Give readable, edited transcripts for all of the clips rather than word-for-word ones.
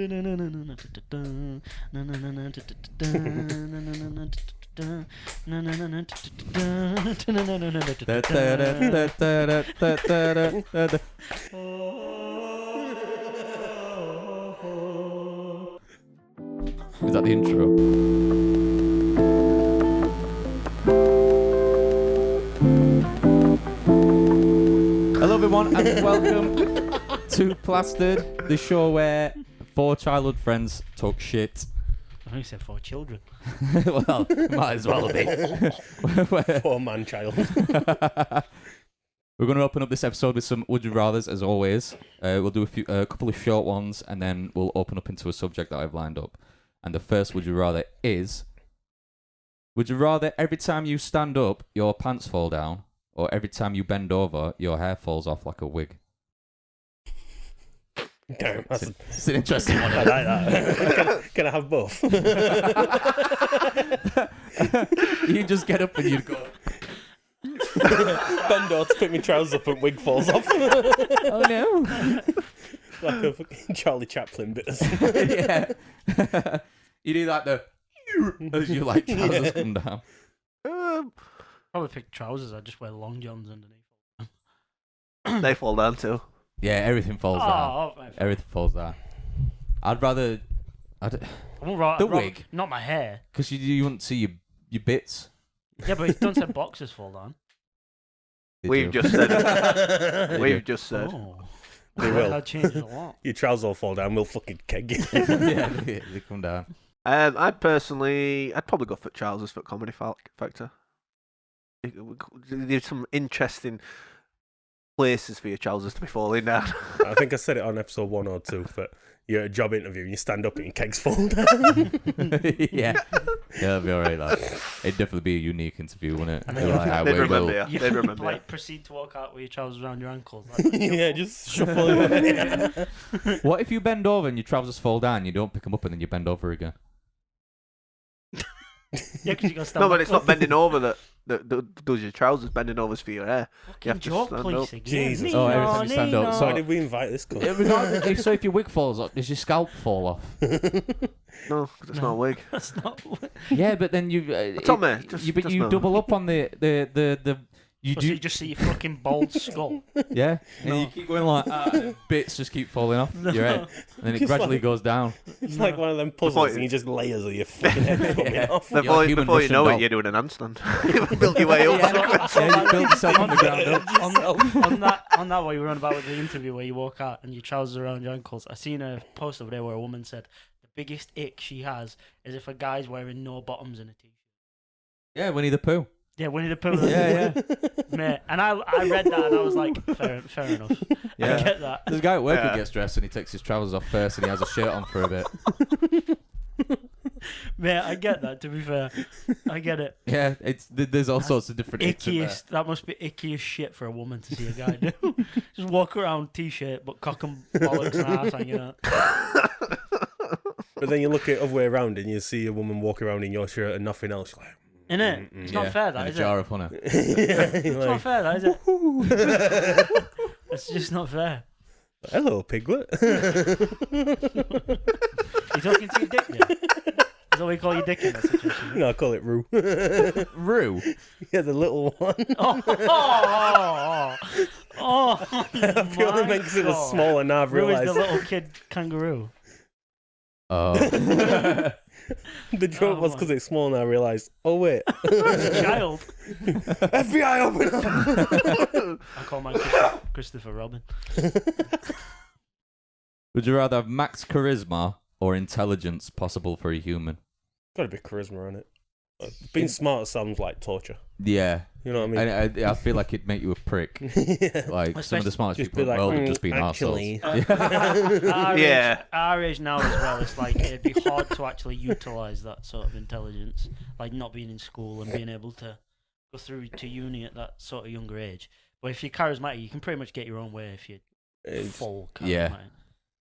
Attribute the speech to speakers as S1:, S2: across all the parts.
S1: Is that the intro? Hello everyone and welcome to Plastered, the show where four childhood friends talk shit.
S2: I think you said 4 children.
S1: Well, might as well be.
S3: 4-man child.
S1: We're going to open up this episode with some Would You Rathers, as always. We'll do a couple of short ones, and then we'll open up into a subject that I've lined up. And the first Would You Rather is, would you rather every time you stand up, your pants fall down, or every time you bend over, your hair falls off like a wig?
S3: Damn,
S1: It's an interesting one.
S3: I like that. Can I have both?
S1: You just get up and you go,
S3: Bend over to pick my trousers up and wig falls off.
S1: oh no.
S3: Like a fucking Charlie Chaplin bit.
S1: Yeah. You do like the as you like trousers come down.
S2: Probably pick trousers. I just wear long johns underneath.
S4: They fall down too.
S1: Yeah, everything falls down.
S2: Oh,
S1: Everything falls down. I'd rather, the wig?
S2: Not my hair.
S1: Because you wouldn't see your bits.
S2: Yeah, but don't say boxes fall down.
S4: We've just said. We've just said.
S2: Oh.
S3: They will.
S2: That changes a lot.
S3: Your trousers all fall down, we'll fucking keg you.
S1: Yeah, they come down.
S4: I'd probably go for trousers for comedy factor. There's some interesting places for your trousers to be falling down.
S3: I think I said it on episode 1 or 2, but you're at a job interview and you stand up and your kegs fall down.
S1: Yeah, that'd be alright. Like, it'd definitely be a unique interview, wouldn't it?
S2: And
S1: You're
S2: then
S1: like,
S4: They'd
S1: we will.
S4: remember you. They'd remember you.
S2: Like, proceed to walk out with your trousers around your ankles.
S3: Yeah, just shuffle it.
S1: What if you bend over and your trousers fall down? You don't pick them up and then you bend over again.
S2: Yeah, because you got to stand
S4: No, but
S2: back
S4: it's not
S2: up.
S4: bending over that does your trousers. Bending over's for your hair.
S2: Fucking
S4: have to
S2: joke
S4: stand
S2: police
S4: up.
S2: again.
S3: Jesus.
S1: Oh, every time you stand up.
S3: Why
S1: So-
S3: did we invite this
S1: Yeah,
S3: cunt?
S1: so if your wig falls off, does your scalp fall off?
S4: No, 'cause it's not a wig.
S2: That's not.
S1: Yeah, but then you.
S4: Tommy, just
S1: you
S4: no.
S1: double up on the. You
S2: So
S1: do.
S2: you just see your fucking bald skull.
S1: Yeah, and
S2: No.
S1: you keep going like and bits just keep falling off your head, and then it
S3: Just
S1: gradually
S3: like-
S1: goes down.
S3: It's like one of them puzzles
S4: Before-
S3: and you just layers of your fucking head coming
S1: Yeah.
S3: off.
S1: You're a
S4: Before
S1: human
S4: you
S1: Russian
S4: know
S1: doll.
S4: it, you're doing an handstand. You build your way up.
S1: Yeah, you build yourself on the ground up.
S2: on that what you were on about with the interview where you walk out and your trousers are around your ankles. I seen a post over there where a woman said the biggest ick she has is if a guy's wearing no bottoms in a t-shirt.
S1: Yeah, Winnie the Pooh.
S2: Yeah, Winnie the Pooh.
S1: Yeah,
S2: Mate, and I read that and I was like, fair enough.
S1: Yeah.
S2: I get that.
S1: There's a guy at work
S4: Yeah.
S1: who gets dressed and he takes his trousers off first and he has a shirt on for a bit.
S2: Mate, I get that, to be fair. I get it.
S1: Yeah, there's all sorts of different icks in there.
S2: Ickiest, that must be ickiest shit for a woman to see a guy do. Just walk around t-shirt, but cock and bollocks and ass hanging out.
S3: But then you look at it other way around and you see a woman walk around in your shirt and nothing else. You're like,
S2: Innit? It's not fair, that,
S1: and
S2: is
S1: a jar
S2: it?
S1: of honey.
S3: yeah, you're
S2: It's not
S3: like,
S2: fair, that, is it? It's just not fair.
S3: hello, piglet.
S2: You talking to your dick, yeah? Is that what you call your dick in that situation?
S3: No, I call it Roo.
S1: Roo.
S3: Yeah, the little one. I purely meant because it was small and I've
S2: Roo is the
S3: realised.
S2: little kid kangaroo.
S1: Oh.
S3: The joke
S2: Oh,
S3: was
S2: my.
S3: because it's small and I realised, oh wait.
S2: It's a child.
S3: FBI, open up!
S2: I call mine Christopher Robin.
S1: Would you rather have max charisma or intelligence possible for a human?
S3: Gotta be charisma on it. Being smart sounds like torture.
S1: Yeah.
S3: You know what I mean?
S1: I feel like it'd make you a prick.
S3: Yeah.
S1: Like, some of the smartest
S3: Just
S1: people in
S3: be
S1: the world
S3: like,
S1: have just been
S3: actually.
S1: arseholes.
S4: Yeah.
S2: Our age now as well, it's like it'd be hard to actually utilise that sort of intelligence. Like not being in school and being able to go through to uni at that sort of younger age. But if you're charismatic, you can pretty much get your own way if you're
S3: It's-
S2: full charismatic.
S1: Yeah.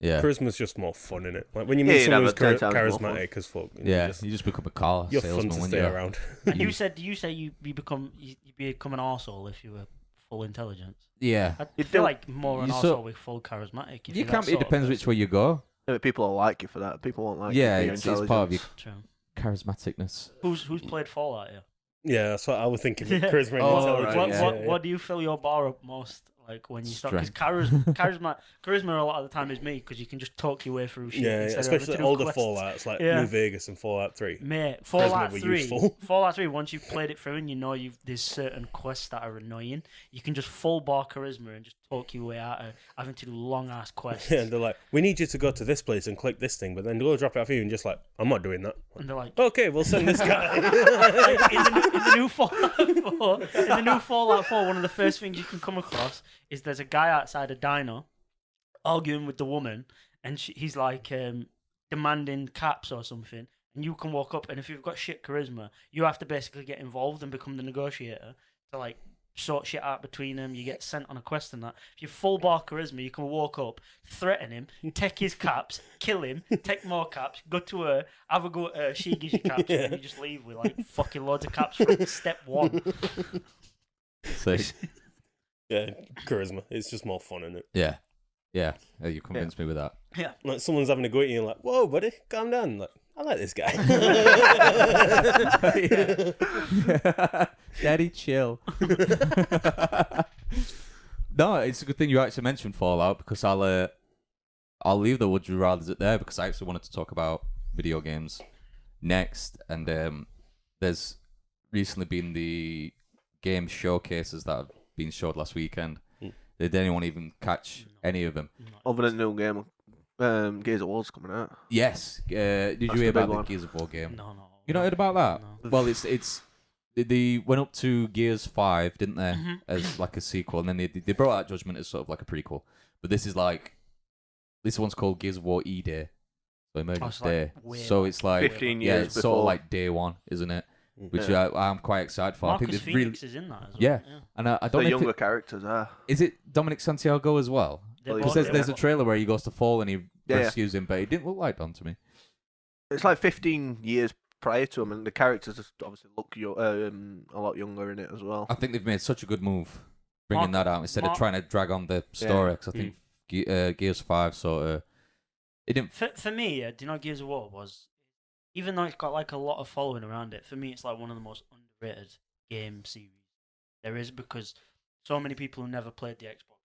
S1: Yeah.
S3: Charisma's just more fun, innit? Like when you
S4: Yeah,
S3: meet
S4: you'd
S3: someone who's
S4: have 10 times more fun.
S3: charismatic as fuck.
S1: Yeah, you just become a car
S3: You're fun
S1: salesman
S3: to
S1: when
S3: stay
S1: you're
S3: around.
S2: And you say you become an arsehole if you were full intelligence.
S1: Yeah.
S2: I
S4: You
S2: feel
S4: don't-
S2: like more an
S1: you
S2: arsehole
S1: sort-
S2: with full charismatic. If
S1: You
S2: you're that
S1: can't. It
S2: sort of
S1: depends which
S2: person.
S1: way you go.
S4: Maybe people will like you for that. People won't like
S1: Yeah,
S4: you for your
S1: it's part of your
S2: True.
S1: charismaticness.
S2: Who's played Fallout here?
S3: Yeah, that's what I was thinking.
S2: Yeah.
S3: Charisma and
S1: Oh,
S3: intelligence.
S1: right,
S2: What,
S1: yeah.
S2: what do you fill your bar up most? Like when you start, because
S1: Strength.
S2: charisma a lot of the time is me, because you can just talk your way through shit.
S3: Yeah,
S2: instead of having
S3: especially
S2: to do
S3: older
S2: quests.
S3: Fallouts like
S2: Yeah.
S3: New Vegas and Fallout 3.
S2: Mate,
S3: Charisma
S2: Fallout
S3: were
S2: 3.
S3: useful.
S2: Fallout 3. Once you've played it through and you know there's certain quests that are annoying, you can just full bar charisma and just talk your way out of having to do long ass quests.
S3: Yeah, and they're like, we need you to go to this place and click this thing, but then they'll drop it off you and just like, I'm not doing that.
S2: And they're like,
S3: Okay, we'll send this guy.
S2: like, in the new Fallout 4, one of the first things you can come across is there's a guy outside a diner arguing with the woman, and he's like demanding caps or something. And you can walk up, and if you've got shit charisma, you have to basically get involved and become the negotiator to like sort shit out between them. You get sent on a quest and that. If you full bar charisma, you can walk up, threaten him, take his caps, kill him, take more caps, go to her, have a go at her, she gives you caps, and then you just leave with like fucking loads of caps from step 1.
S1: So,
S3: Yeah, charisma. It's just more fun, isn't it?
S1: yeah. Yeah, you convinced me with that.
S2: Yeah.
S3: Like someone's having a go at you and like, whoa, buddy, calm down. Like, I like this guy.
S1: Daddy, chill. No, it's a good thing you actually mentioned Fallout, because I'll leave the would you rather's it there, because I actually wanted to talk about video games next, and there's recently been the game showcases that have been showed last weekend. Did anyone even catch any of them?
S4: Other than the new game, Gears of War's coming out.
S1: Yes. Did you
S4: That's
S1: hear
S4: the big
S1: about the
S4: one.
S1: Gears of War game?
S2: No.
S1: You not heard about that?
S2: No.
S1: Well, it's they went up to Gears 5, didn't they,
S2: Mhm.
S1: as like a sequel, and then they brought out Judgment as sort of like a prequel. But this one's called Gears of War E-Day, so Emergence
S2: it's like
S1: Day.
S2: way
S1: So
S2: back.
S1: it's like
S4: 15
S1: yeah,
S4: years
S1: it's
S4: before.
S1: sort of like day one, isn't it? Which
S4: Yeah.
S1: I'm quite excited for. I
S2: Marcus
S1: think it's
S2: Phoenix
S1: really
S2: is in that as well.
S1: Yeah. And I
S4: The
S1: don't know if
S4: younger characters are.
S1: is it Dominic Santiago as well.
S2: They're
S4: Well,
S1: Because
S2: both-
S1: there's
S2: they're
S1: a trailer where he goes to fall and he
S4: Yeah.
S1: rescues him, but he didn't look like Don to me.
S4: It's like 15 years prior to them, and the characters just obviously look a lot younger in it as well.
S1: I think they've made such a good move bringing
S2: Mark-
S1: that out instead of
S2: Mark-
S1: trying to drag on the story. Because I
S2: Mm.
S1: think Gears 5 sort of it didn't.
S2: For me, do you know Gears of War was, even though it's got like a lot of following around it, for me it's like one of the most underrated game series there is, because so many people who never played the Xbox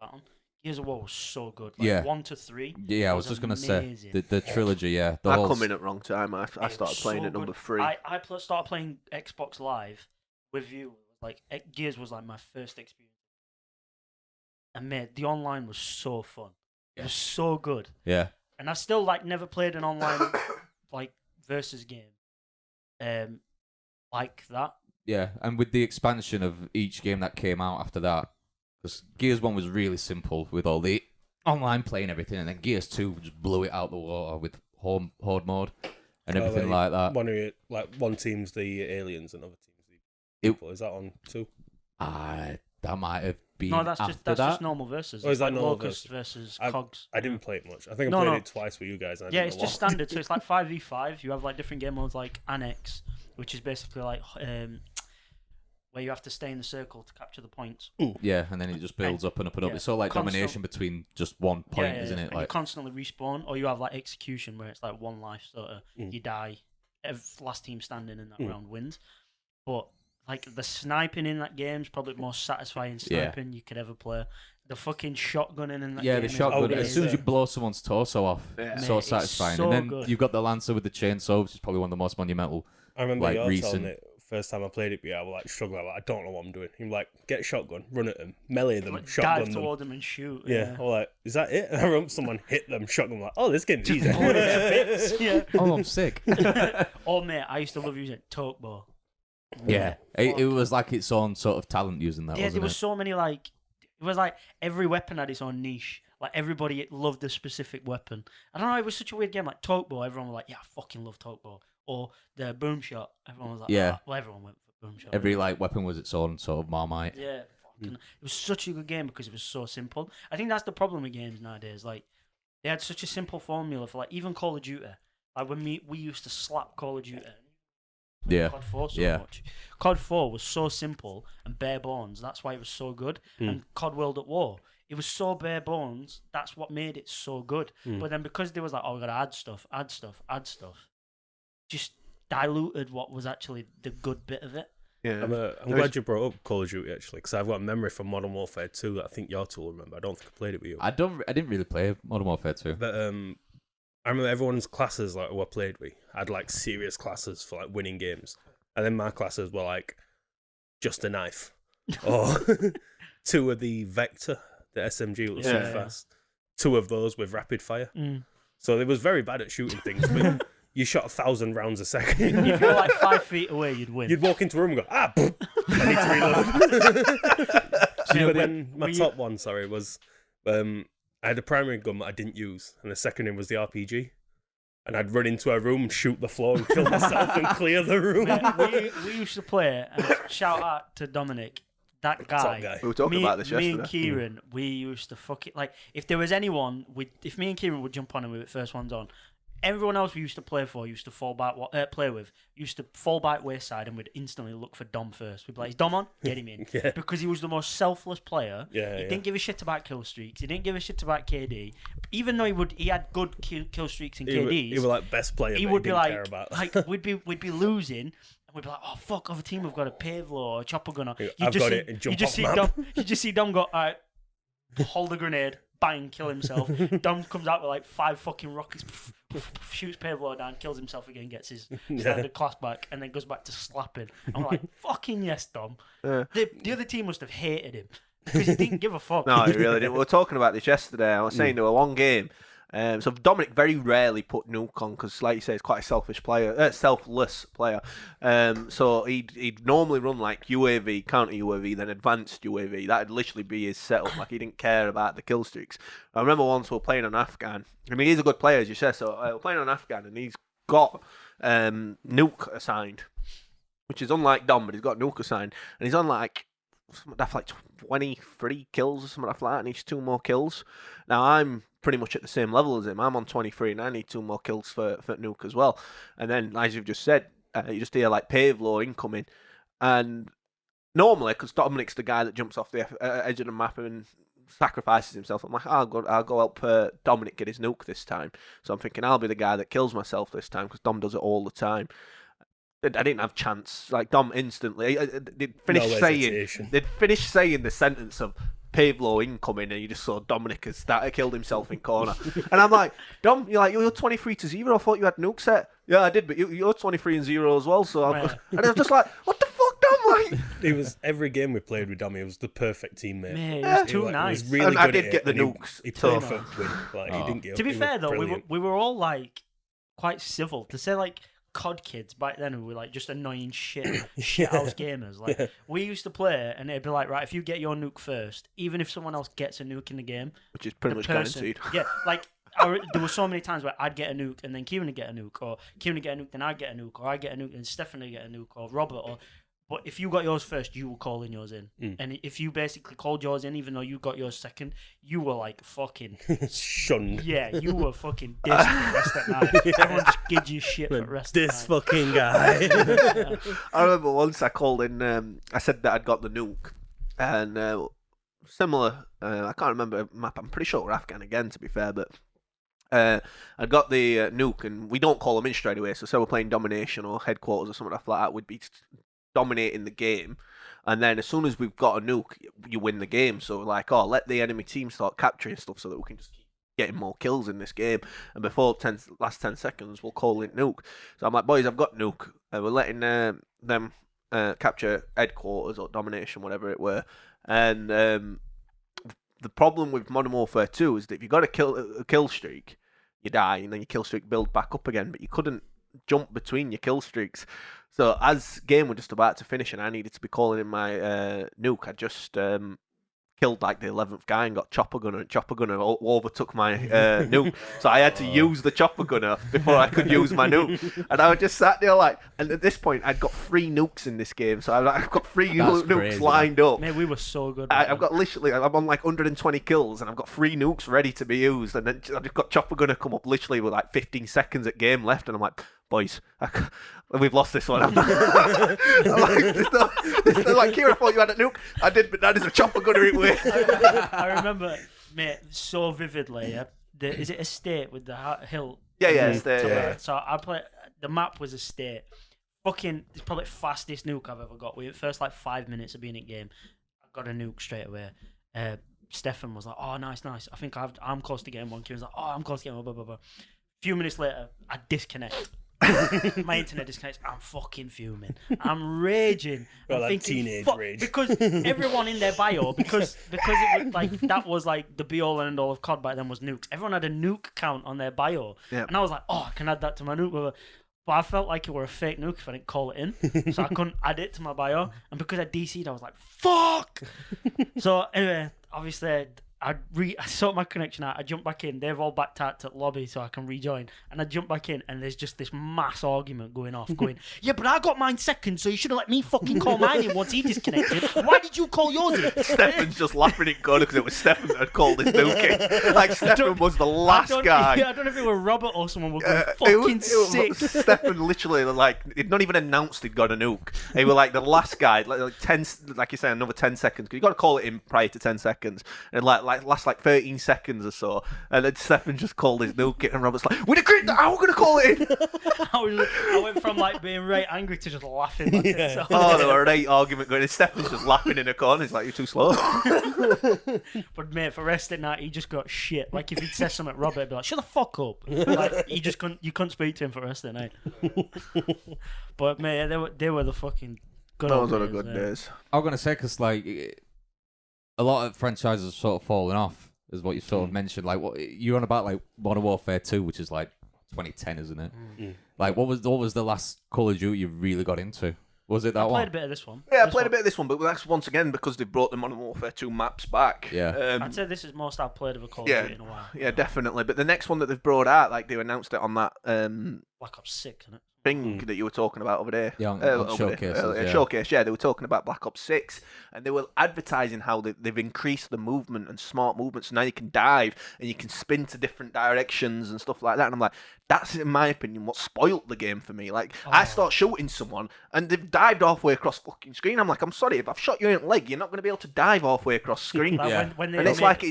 S2: that one. Gears of War was so good. Like
S1: Yeah.
S2: 1 to 3.
S1: Yeah, I
S2: was
S1: was just gonna say
S2: amazing.
S1: the trilogy. Yeah, the
S4: I
S1: whole
S4: come in at wrong time. I
S2: It
S4: started
S2: was
S4: playing
S2: so
S4: at number
S2: good.
S4: 3.
S2: I started playing Xbox Live with you. Like Gears was like my first experience, and mate, the online was so fun. It was so good.
S1: yeah.
S2: And I still like never played an online like versus game, like that.
S1: Yeah, and with the expansion of each game that came out after that, because Gears 1 was really simple with all the online play and everything, and then Gears 2 just blew it out the water with horde mode and everything like that.
S3: One team's the aliens and other team's the
S1: It-
S3: people. Is that on 2?
S1: That might have been
S2: No, that's
S1: after
S2: just that's
S1: that.
S2: just normal versus.
S3: Oh, is
S2: It's
S3: that
S2: like
S3: normal
S2: Locust versus
S3: I-
S2: Cogs.
S3: I didn't play it much. I think I
S2: No,
S3: played
S2: no.
S3: it twice with you guys. And I
S2: Yeah,
S3: didn't
S2: it's
S3: know
S2: just
S3: what.
S2: standard. So it's like 5v5. You have like different game modes like Annex, which is basically like where you have to stay in the circle to capture the points.
S1: Yeah, and then it just builds up and up and up.
S2: yeah,
S1: It's sort of like
S2: constant-
S1: domination between just one point,
S2: Yeah,
S1: isn't it?
S2: And
S1: Like
S2: you constantly respawn, or you have like execution where it's like one life, sort of you die. Last team standing in that round wins. But like the sniping in that game is probably the most satisfying
S1: Yeah.
S2: sniping you could ever play. The fucking shotgunning in that
S1: yeah,
S2: game
S1: the
S2: is
S1: shotgun.
S3: Oh,
S1: As soon as you
S3: yeah.
S1: blow someone's torso off,
S4: Yeah.
S1: it's
S2: Mate,
S1: so
S2: it's
S1: satisfying.
S2: so
S1: and then
S2: good.
S1: you've got the Lancer with the chainsaw, which is probably one of the most monumental.
S3: I remember
S1: like,
S3: you
S1: recent-
S3: telling it first time I played it. Yeah, I was like struggling. Like, I don't know what I'm doing. You're like, get a shotgun, run at them, melee them,
S2: like,
S3: shotgun
S2: dive
S3: them.
S2: toward them and shoot.
S3: Yeah, I was like, is that it? And I remember someone hit them, shotgun. I'm like, oh, this game's easy.
S2: blow it to bits. Yeah.
S1: Oh, I'm sick.
S2: Oh mate, I used to love using Toke Bow.
S1: Yeah, it
S2: Fuck.
S1: was like its own sort of talent using that,
S2: Yeah,
S1: wasn't
S2: there was
S1: it?
S2: so many like it was like every weapon had its own niche. Like everybody loved a specific weapon. I don't know, it was such a weird game. Like Toke Bow, everyone was like, yeah, I fucking love Toke Bow. Or the Boom Shot, everyone was like,
S1: Yeah.
S2: "Ah." Well, everyone went for Boom Shot.
S1: Every like weapon was its own sort of Marmite.
S2: Yeah, fucking, it was such a good game because it was so simple. I think that's the problem with games nowadays. Like they had such a simple formula for like even Call of Duty. Like when we used to slap Call of Duty.
S1: Yeah,
S2: COD 4 so
S1: yeah.
S2: much. COD 4 was so simple and bare bones. That's why it was so good. And COD World at War, it was so bare bones. That's what made it so good.
S3: Mm.
S2: But then because they was like, oh, we gotta add stuff, just diluted what was actually the good bit of it.
S4: Yeah.
S3: I'm glad you brought up Call of Duty actually, because I've got a memory from Modern Warfare 2 that I think your two will remember. I don't think I played it with you.
S1: I didn't really play Modern Warfare 2.
S3: But I remember everyone's classes like who I played with had like serious classes for like winning games, and then my classes were like just a knife, or two of the Vector, the SMG that was so
S2: Yeah.
S3: fast, two of those with rapid fire.
S2: Mm.
S3: So they was very bad at shooting things, but you shot 1,000 rounds a second.
S2: If you're like 5 feet away, you'd win.
S3: You'd walk into a room and go, I need to reload. But then my top one, was I had a primary gun that I didn't use, and the secondary was the RPG. And I'd run into a room, shoot the floor, and kill myself and clear the room.
S2: Mate, we used to play, and shout out to Dominic, that
S3: Top
S2: guy.
S4: We were talking about this
S2: Me
S4: yesterday.
S2: and Kieran, we used to fuck it. Like, if there was anyone, if me and Kieran would jump on and we were the first ones on, everyone else we used to play with, used to fall back wayside, and we'd instantly look for Dom first. We'd be like, is Dom on? Get him in.
S3: Yeah.
S2: Because he was the most selfless player.
S3: Yeah,
S2: He
S3: yeah.
S2: didn't give a shit about kill streaks. He didn't give a shit about KD. Even though he had good kill streaks and KDs.
S3: He was like best player.
S2: He
S3: but
S2: would
S3: he
S2: be
S3: didn't
S2: like,
S3: care about.
S2: we'd be losing, and we'd be like, oh fuck, other team have got a Pavlo or a chopper gunner.
S3: I've got it, and jump off map.
S2: You just see Dom go, alright, hold the grenade, bang, kill himself. Dom comes out with like 5 fucking rockets, shoots Pavlo down, kills himself again, gets his standard class back, and then goes back to slapping. I'm like, fucking yes, Dom.
S4: Yeah.
S2: The other team must have hated him because he didn't give a fuck.
S4: No, he really didn't. We were talking about this yesterday. I was saying they were one game. So Dominic very rarely put Nuke on because, like you say, he's quite a selfless player. So he'd normally run like UAV, counter UAV, then advanced UAV. That'd literally be his setup. Like he didn't care about the kill streaks. I remember once we were playing on Afghan. I mean, he's a good player, as you said. So we're playing on Afghan, and he's got Nuke assigned, which is unlike Dom, but he's got Nuke assigned, and he's on like 23 kills or something like that, and he's 2 more kills. Now I'm pretty much at the same level as him. I'm on 23, and I need 2 more kills for Nuke as well. And then, as you've just said, you just hear like Pavlo incoming, and normally, because Dominic's the guy that jumps off the edge of the map and sacrifices himself, I'm like, I'll go help Dominic get his Nuke this time. So I'm thinking I'll be the guy that kills myself this time because Dom does it all the time. I didn't have chance. Like Dom instantly, they'd finish saying the sentence of Pavlo incoming, and you just saw Dominic has killed himself in corner. And I'm like, Dom, you're 23-0. I thought you had Nuke set. Yeah, I did, but you're 23-0 as well. So and I was just like, what the fuck, Dom? Like,
S3: It was every game we played with Dom. He was the perfect teammate.
S2: Mate, it was
S3: He
S2: too
S3: was
S2: nice.
S3: really
S4: And
S3: good
S4: I did
S3: at
S4: get
S3: it,
S4: the
S3: and
S4: nukes,
S3: He
S4: so-
S3: played for win. Like, he didn't give.
S2: To be
S3: he
S2: fair
S3: was
S2: though,
S3: brilliant.
S2: we were all like quite civil. To say like COD kids back then who were like just annoying shit house gamers. Like we used to play, and it'd be like, right, if you get your Nuke first, even if someone else gets a Nuke in the game,
S4: which is pretty much guaranteed.
S2: Yeah, like there were so many times where I'd get a Nuke and then Kieran would get a Nuke, or Kieran would get a Nuke, then I'd get a Nuke, or I'd get a Nuke and Stefan would get a Nuke, or Robert, but if you got yours first, you were calling yours in. And if you basically called yours in, even though you got yours second, you were like fucking
S3: Shunned.
S2: yeah, you were fucking dissed for the rest of the night. Everyone just gives you shit for the rest of
S3: This
S2: the night.
S3: fucking guy.
S4: I remember once I called in. I said that I'd got the Nuke, and similar. I can't remember the map. I'm pretty sure we're Afghan again, to be fair, but. I got the Nuke, and we don't call them in straight away. So, say we're playing Domination or Headquarters or something like that, we'd be dominating the game, and then as soon as we've got a Nuke, you win the game. So, we're like, let the enemy team start capturing stuff so that we can just keep getting more kills in this game. And before last 10 seconds, we'll call it Nuke. So I'm like, boys, I've got Nuke. We're letting them capture Headquarters or Domination, whatever it were, and the problem with Modern Warfare 2 is that if you got a kill streak, you die, and then your kill streak build back up again, but you couldn't jump between your kill streaks. So as game was just about to finish and I needed to be calling in my Nuke, I just killed like the 11th guy and got Chopper Gunner, and Chopper Gunner overtook my Nuke. So I had to use the Chopper Gunner before I could use my Nuke. And I was just sat there like, and at this point I'd got 3 nukes in this game, so I've got 3
S1: That's
S4: nukes
S1: crazy,
S4: lined up.
S2: Man, we were so good.
S4: I've got literally, I'm on like 120 kills, and I've got 3 nukes ready to be used, and then I've just got Chopper Gunner come up literally with like 15 seconds at game left, and I'm like, boys, we've lost this one. I'm like, there's no, like, Kieran, I thought you had a nuke. I did, but that is a chopper gunner it with.
S2: I remember, mate, so vividly. Is it Estate with the hill?
S4: Yeah, Estate. Yeah.
S2: So I played. The map was Estate. Fucking, it's probably the fastest nuke I've ever got. The first like 5 minutes of being in game, I got a nuke straight away. Stefan was like, "Oh, nice. I think I'm close to getting one." Kieran's like, "Oh, I'm close to getting one." Blah blah blah. A few minutes later, I disconnect. My internet disconnects. I'm fucking fuming. I'm raging.
S3: Well,
S2: I'm
S3: like
S2: thinking,
S3: teenage rage.
S2: because everyone in their bio, because it was like that was like the be all and end all of COD back then was nukes. Everyone had a nuke count on their bio, and I was like, "Oh, I can add that to my nuke." But I felt like it were a fake nuke if I didn't call it in, so I couldn't add it to my bio. And because I DC'd, I was like, "Fuck!" So anyway, obviously, I sorted my connection out. I jumped back in. They've all backed out to the lobby so I can rejoin. And I jump back in, and there's just this mass argument going off. Yeah, but I got mine second, so you should have let me fucking call mine in once he disconnected. Why did you call yours in?
S4: Stefan's just laughing at God because it was Stefan that had called his nuke. Like, Stefan was the last guy.
S2: I don't know if it were Robert or someone were going fucking sick.
S4: Stefan literally, like, he'd not even announced he'd got a nuke. He was like the last guy, like 10, like you say, another 10 seconds. Because you got to call it in prior to 10 seconds. And last 13 seconds or so. And then Stefan just called his nuke in, and Robert's like, "We'd agreed that how we're going to call it in."
S2: I went from like being right angry to just laughing. Like
S3: Yeah.
S4: Oh, there were an argument going, and Stefan's just laughing in a corner. He's like, "You're too slow."
S2: But mate, for rest of the night, he just got shit. Like if he'd said something, Robert would be like, "Shut the fuck up!" Like he just couldn't. You couldn't speak to him for the rest of the night. But mate, they were the fucking good old
S4: Those are the
S2: days,
S4: good
S2: yeah.
S4: days.
S1: I was gonna say because like a lot of franchises have sort of fallen off, is what you sort of mentioned. Like what you're on about, like Modern Warfare 2, which is like 2010, isn't it? Like what was the last Call of Duty you really got into? Was it that
S2: I
S1: one?
S2: played a bit of this one.
S4: Yeah, I played a bit of this one, but that's once again because they brought the Modern Warfare 2 maps back.
S1: Yeah.
S2: I'd say this is most I've played of a Call of
S4: Yeah.
S2: Duty in a while.
S4: Yeah, definitely. But the next one that they've brought out, like they announced it on that
S2: Black Ops 6, isn't it?
S4: thing that you were talking about over there.
S1: Yeah, on
S4: over
S1: Showcases,
S4: there.
S1: yeah.
S4: Showcase, yeah. They were talking about Black Ops 6, and they were advertising how they've increased the movement and smart movement, so now you can dive and you can spin to different directions and stuff like that. And I'm like, that's, in my opinion, what spoilt the game for me. Like, I start shooting someone, and they've dived halfway across fucking screen. I'm like, I'm sorry, if I've shot you in the leg, you're not going to be able to dive halfway across screen.
S2: Like
S1: Yeah.
S2: when
S4: And it's like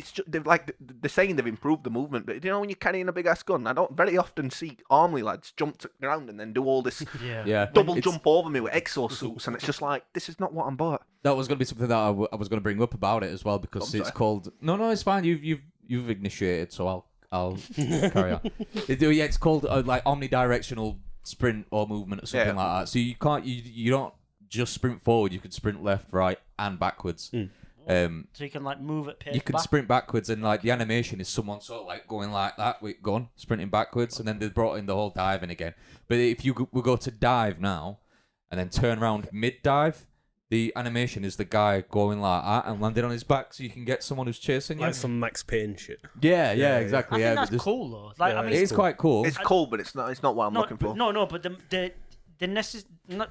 S4: they're saying they've improved the movement, but you know when you're carrying a big ass gun, I don't very often see army lads jump to the ground and then do all this
S1: Yeah.
S4: double
S1: It's-
S4: jump over me with exosuits, and it's just like, this is not what I'm bought.
S1: That was going to be something that I was going to bring up about it as well, because
S4: I'm
S1: it's
S4: sorry.
S1: called. No, it's fine. You've initiated, so I'll carry on. It's called like omnidirectional sprint or movement or something
S4: Yeah.
S1: like that. So you don't just sprint forward. You can sprint left, right, and backwards.
S2: So you can like move at pace.
S1: You can
S2: back.
S1: sprint backwards, and like the animation is someone sort of like going like that, with gun sprinting backwards, and then they brought in the whole diving again. But if you will go to dive now, and then turn around mid dive, the animation is the guy going like that and landing on his back, so you can get someone who's chasing you.
S3: Like some Max Payne shit.
S1: Yeah,
S3: Yeah.
S1: exactly.
S2: I think
S1: but
S2: that's
S1: this-
S2: cool though. Like
S3: Yeah,
S2: I mean,
S1: It is quite cool.
S4: It's cool, but it's not what I'm looking for.
S2: But the not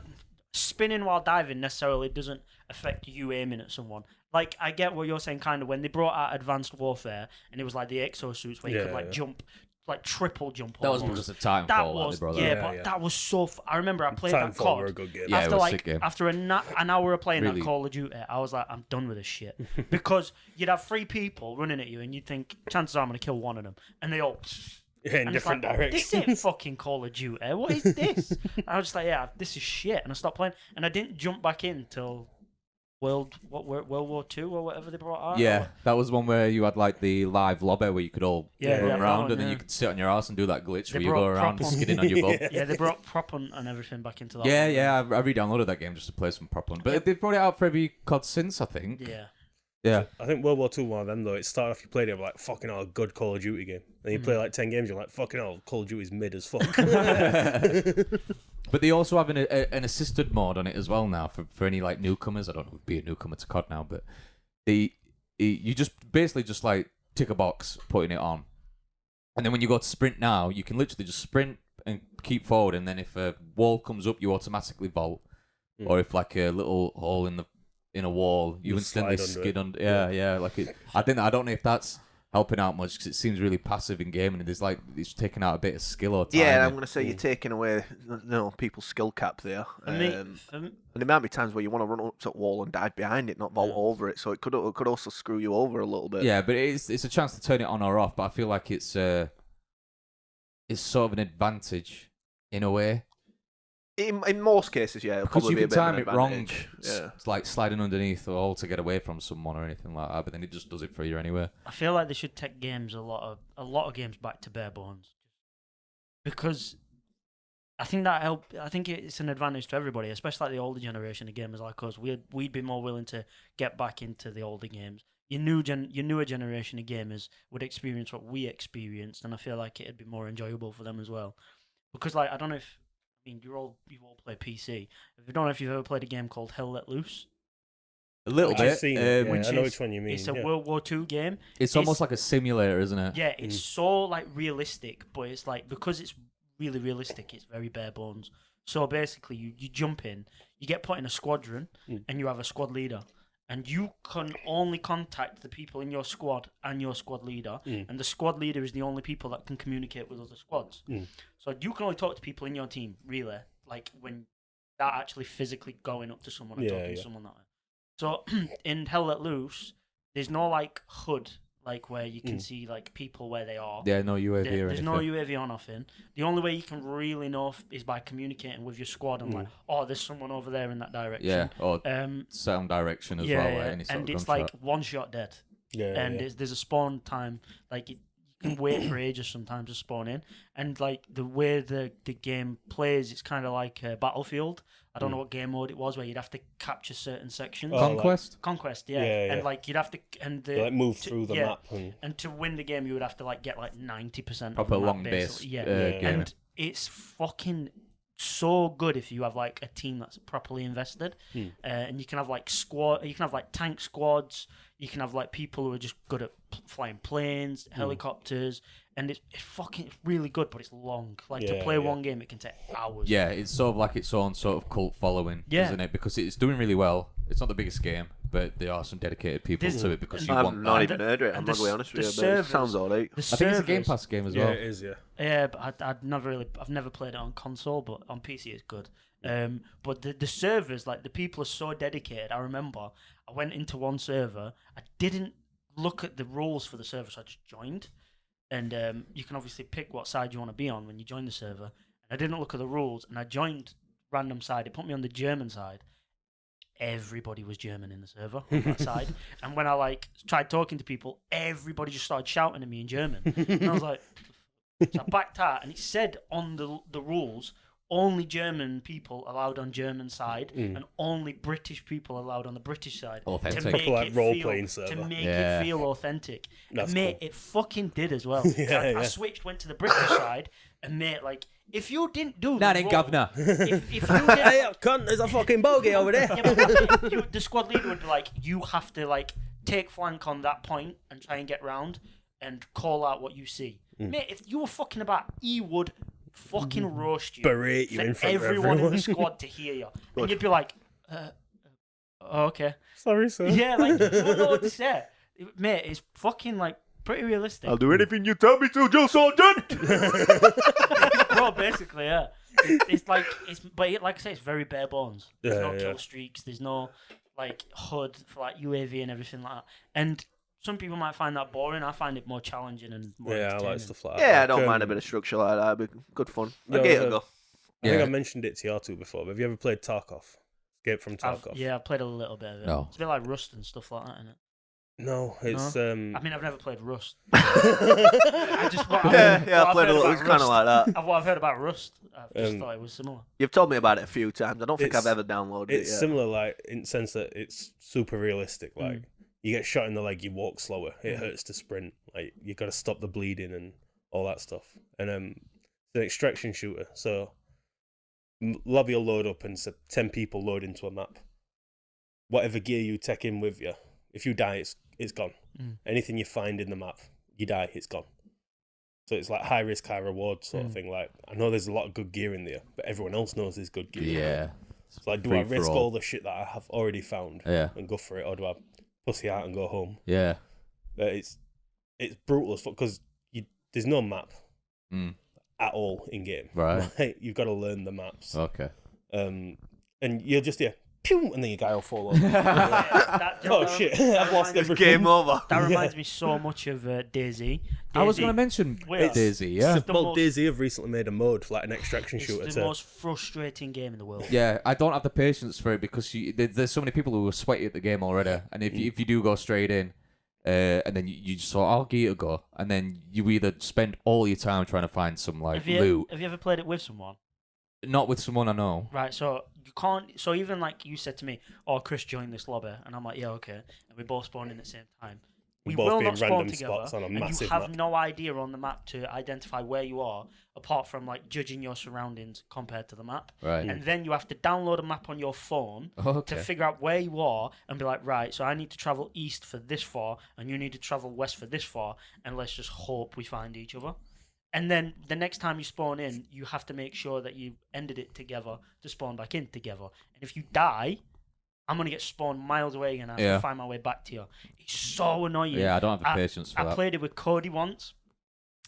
S2: spinning while diving necessarily doesn't affect you aiming at someone. Like I get what you're saying, kind of when they brought out Advanced Warfare and it was like the exosuits where you could
S3: Yeah,
S2: like
S3: yeah.
S2: jump, like triple jump.
S1: That was
S2: almost.
S1: because of Titanfall.
S2: That
S1: that
S2: was
S1: they brought
S2: yeah,
S1: that.
S2: but
S3: Yeah.
S2: that was so. I remember I played that
S3: Titanfall were a
S2: COD.
S3: good game.
S1: Yeah, it
S2: After
S1: was a
S2: like
S1: sick game.
S2: after an hour of playing
S1: Really.
S2: that Call of Duty, I was like, I'm done with this shit because you'd have 3 people running at you and you'd think chances are I'm gonna kill one of them, and they all.
S3: Yeah, in
S2: And it's
S3: different
S2: like,
S3: directions.
S2: This ain't fucking Call of Duty. What is this? I was just like, yeah, this is shit, and I stopped playing, and I didn't jump back in till World War II or whatever they brought out.
S1: Yeah, that was one where you had like the live lobby where you could all
S2: Yeah,
S1: run
S2: that
S1: around,
S2: one,
S1: and then
S2: yeah.
S1: you could sit on your ass and do that glitch
S2: They
S1: where you go
S2: brought
S1: around
S2: prop on.
S1: skidding on your bum.
S2: Yeah, they brought prop and everything back into that.
S1: Yeah,
S2: one.
S1: I re-downloaded that game just to play some prop one. But they've brought it out for every COD since, I think.
S2: Yeah.
S1: Yeah.
S3: I think World War II one of them though. It started off you played it like fucking hell, good Call of Duty game. Then you play like 10 games, you're like fucking hell, Call of Duty's mid as fuck.
S1: But they also have an assisted mode on it as well now for any like newcomers. I don't know who'd be a newcomer to COD now, but you just basically just like tick a box putting it on, and then when you go to sprint now, you can literally just sprint and keep forward, and then if a wall comes up, you automatically vault, or if like a little hole in a wall, you
S3: You
S1: instantly
S3: slide under
S1: skid under. Yeah. Like I don't know if that's helping out much because it seems really passive in game, and there's like it's taking out a bit of skill or time.
S4: Yeah, I'm going to say you're taking away people's skill cap there. And there might be times where you want to run up to the wall and dive behind it, not vault over it. So it could also screw you over a little bit.
S1: Yeah, but it's a chance to turn it on or off. But I feel like it's sort of an advantage in a way.
S4: In most cases, yeah, it'll
S1: Because
S4: probably
S1: you
S4: be
S1: can
S4: a bit
S1: time
S4: of an
S1: it wrong,
S4: advantage. Yeah.
S1: it's like sliding underneath the wall to get away from someone or anything like that. But then it just does it for you anyway.
S2: I feel like they should take games a lot of games back to bare bones, because I think that help. I think it's an advantage to everybody, especially like the older generation of gamers like us. We'd be more willing to get back into the older games. Your newer generation of gamers would experience what we experienced, and I feel like it'd be more enjoyable for them as well. Because like I don't know if you've all play PC. I don't know if you've ever played a game called Hell Let Loose.
S1: A little
S3: I've
S1: bit.
S3: seen it, yeah.
S2: Which
S3: I know
S2: is-
S3: which one you mean.
S2: It's a
S3: yeah.
S2: World War II game.
S1: It's almost like a simulator, isn't it?
S2: Yeah, it's so like realistic, but it's like because it's really realistic, it's very bare bones. So basically, you jump in, you get put in a squadron, and you have a squad leader, and you can only contact the people in your squad and your squad leader, and the squad leader is the only people that can communicate with other squads. So you can only talk to people in your team, really, like when that actually physically going up to someone and talking to someone that way. So in Hell Let Loose, there's no like HUD, like where you can see like people where they are.
S1: Yeah, no UAV or anything.
S2: There's no UAV or nothing. The only way you can really know is by communicating with your squad and like, oh, there's someone over there in that direction.
S1: Yeah, or sound direction as well. Like any sort
S2: and
S1: of
S2: it's
S1: gunshot.
S2: like one shot dead. And there's a spawn time, like you can wait for ages sometimes to spawn in, and like the way the game plays, it's kind of like Battlefield. I don't know what game mode it was where you'd have to capture certain sections.
S1: Conquest.
S2: Conquest, yeah. And like you'd have to
S3: like move through the map
S2: and to win the game you would have to like get like 90%
S1: Proper
S2: of the map,
S1: long base.
S2: yeah.
S1: Game.
S2: And it's fucking so good if you have like a team that's properly invested, and you can have like tank squads. You can have like people who are just good at flying planes, helicopters, and it's really good, but it's long. Like to play one game, it can take hours.
S1: Yeah, it's sort of like its own sort of cult following, isn't it? Because it's doing really well. It's not the biggest game, but there are some dedicated people to it because you want
S4: I've not even heard of it. I'm not going to be honest with you, but it sounds alright.
S1: I think it's a Game Pass game as well.
S3: Yeah, it is, yeah.
S2: Yeah, but I've never played it on console, but on PC it's good. But the servers, like the people are so dedicated. I remember I went into one server. I didn't look at the rules for the server, so I just joined. And you can obviously pick what side you want to be on when you join the server. And I didn't look at the rules, and I joined random side. It put me on the German side. Everybody was German in the server on that side. And when I like tried talking to people, everybody just started shouting at me in German. And I was like, so I backed out, and it said on the rules, only German people allowed on German side, and only British people allowed on the British side.
S1: Authentic.
S2: To make
S3: Proper, like,
S2: it
S3: role-playing
S2: feel,
S3: server.
S2: to make it feel authentic.
S3: That's
S2: Mate,
S3: cool.
S2: it fucking did as well. I switched, went to the British side, and mate, like, if you didn't do
S1: That
S2: the
S1: ain't
S2: role,
S1: governor.
S2: if you didn't,
S3: Hey, cunt, there's a fucking bogey over there.
S2: yeah, but the squad leader would be like, you have to like take flank on that point and try and get round and call out what you see. Mate, if you were fucking about, he would fucking roast you.
S3: Berate you
S2: for
S3: in front of
S2: everyone
S3: everyone.
S2: in the squad to hear you. And you'd be like, okay.
S3: Sorry, sir.
S2: Yeah, like, you don't know what to say. Mate, it's fucking like pretty realistic.
S4: I'll do anything you tell me to, Joe Sergeant.
S2: Bro, basically, yeah. Like I say, it's very bare bones. There's no
S3: Yeah,
S2: kill streaks. There's no like HUD for like UAV and everything like that. And some people might find that boring. I find it more challenging and more
S3: Yeah, I
S2: entertaining.
S3: like stuff like that.
S4: Yeah, I
S3: Like,
S4: don't mind a bit of structure like that. It'd be good fun.
S3: No,
S4: I'll give it a
S3: no.
S4: go.
S3: I think
S1: Yeah.
S3: I mentioned it to y'all before, but have you ever played Tarkov? Escape from Tarkov?
S2: Yeah, I played a little bit of it.
S1: No.
S2: It's a bit like Rust and stuff like that, isn't it?
S3: No, it's
S2: I mean, I've never played Rust.
S3: I
S4: I played a little. It's kind of like that.
S2: What I've heard about Rust, I've just thought it was similar.
S4: You've told me about it a few times. I don't think
S3: It's-
S4: I've ever downloaded it
S3: It's
S4: yet.
S3: similar, like in the sense that it's super realistic. Like you get shot in the leg, you walk slower. It hurts to sprint. Like you got to stop the bleeding and all that stuff. And it's an extraction shooter, so lobby will load up and 10 people load into a map. Whatever gear you take in with you, if you die, it's gone. Anything you find in the map, you die, it's gone. So it's like high risk, high reward sort of thing. Like I know there's a lot of good gear in there, but everyone else knows there's good gear.
S1: Yeah.
S3: So like, do
S1: Free
S3: I
S1: for
S3: risk
S1: all.
S3: all the shit that I have already found
S1: Yeah.
S3: and go for it, or do I pussy out and go home?
S1: Yeah.
S3: It's it's brutal as fuck because there's no map
S1: Mm.
S3: at all in game.
S1: Right.
S3: Like, you've got to learn the maps.
S1: Okay.
S3: And you'll just hear pew, and then your guy will fall over.
S2: Oh
S3: shit! I've lost
S2: reminds-
S3: everything.
S4: Game over.
S2: That reminds me so much of Daisy.
S1: I was going to
S2: Daisy-
S1: mention
S2: Wait,
S1: Daisy, yeah.
S2: the
S3: Well,
S2: most-
S3: Daisy have recently made a mode, like an extraction
S2: It's
S3: shooter.
S2: the
S3: to-
S2: most frustrating game in the world.
S1: Yeah, I don't have the patience for it because there's so many people who are sweaty at the game already. And if you do go straight in, and then you just thought, I'll give it a go, and then you either spend all your time trying to find some like
S2: Have you
S1: loot.
S2: ever played it with someone?
S1: Not with someone I know.
S2: Right, so you can't. So even like you said to me, "Oh, Chris joined this lobby," and I'm like, "Yeah, okay." And we both spawn in at the same time. We
S3: Both
S2: will
S3: be in
S2: not spawn
S3: random
S2: together,
S3: spots on a
S2: and you
S3: massive
S2: have
S3: map.
S2: no idea on the map to identify where you are, apart from like judging your surroundings compared to the map.
S1: Right.
S2: And then you have to download a map on your phone to
S1: Okay.
S2: figure out where you are and be like, right, so I need to travel east for this far, and you need to travel west for this far, and let's just hope we find each other. And then the next time you spawn in, you have to make sure that you ended it together to spawn back in together. And if you die, I'm going to get spawned miles away and I have
S1: Yeah.
S2: to find my way back to you. It's so annoying.
S1: Yeah, I don't have the patience for
S2: I
S1: that.
S2: played it with Cody once,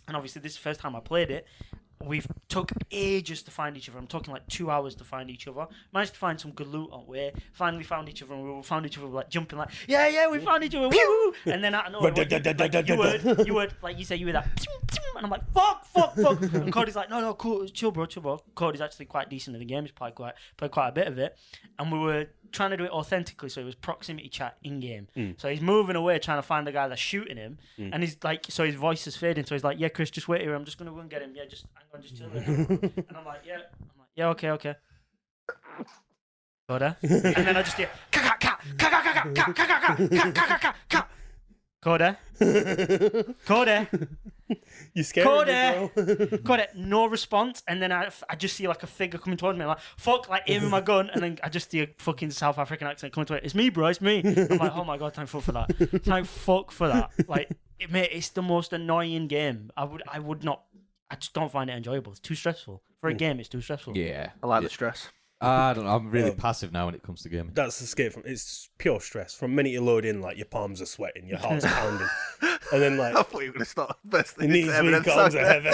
S2: and obviously this is the first time I played it. We've took ages to find each other. I'm talking like 2 hours to find each other. Managed to find some good loot on the way. Finally found each other, and we found each other like jumping like, yeah, we found each other. Woo! And then I know like, you would like you say you were that, and I'm like fuck. And Cody's like, no, cool, chill, bro. Cody's actually quite decent in the game. He's played quite a bit of it, and we were trying to do it authentically, so it was proximity chat in game. So he's moving away trying to find the guy that's shooting him, and he's like, so his voice is fading, so he's like, yeah, Chris, just wait here, I'm just gonna go and get him. Yeah, just hang on, just chill there. And I'm like, yeah, okay. Go there, and then I just hear Cody.
S3: You scared me, bro.
S2: Got it. No response, and then I just see like a figure coming towards me. I'm like, fuck, like aiming my gun, and then I just see a fucking South African accent coming towards me. It's me, bro. It's me. I'm like, oh my god, thank fuck for that. Thank fuck for that. Like, mate, it's the most annoying game. I just don't find it enjoyable. It's too stressful for a game. It's too stressful.
S1: Yeah.
S4: I like the stress.
S1: I don't know. I'm really passive now when it comes to gaming.
S3: That's escape from. It's pure stress. From the minute you load in, like your palms are sweating, your heart's pounding, and then like
S4: I thought you were going to start best
S3: your
S4: thing.
S3: knees weak, arms are heavy.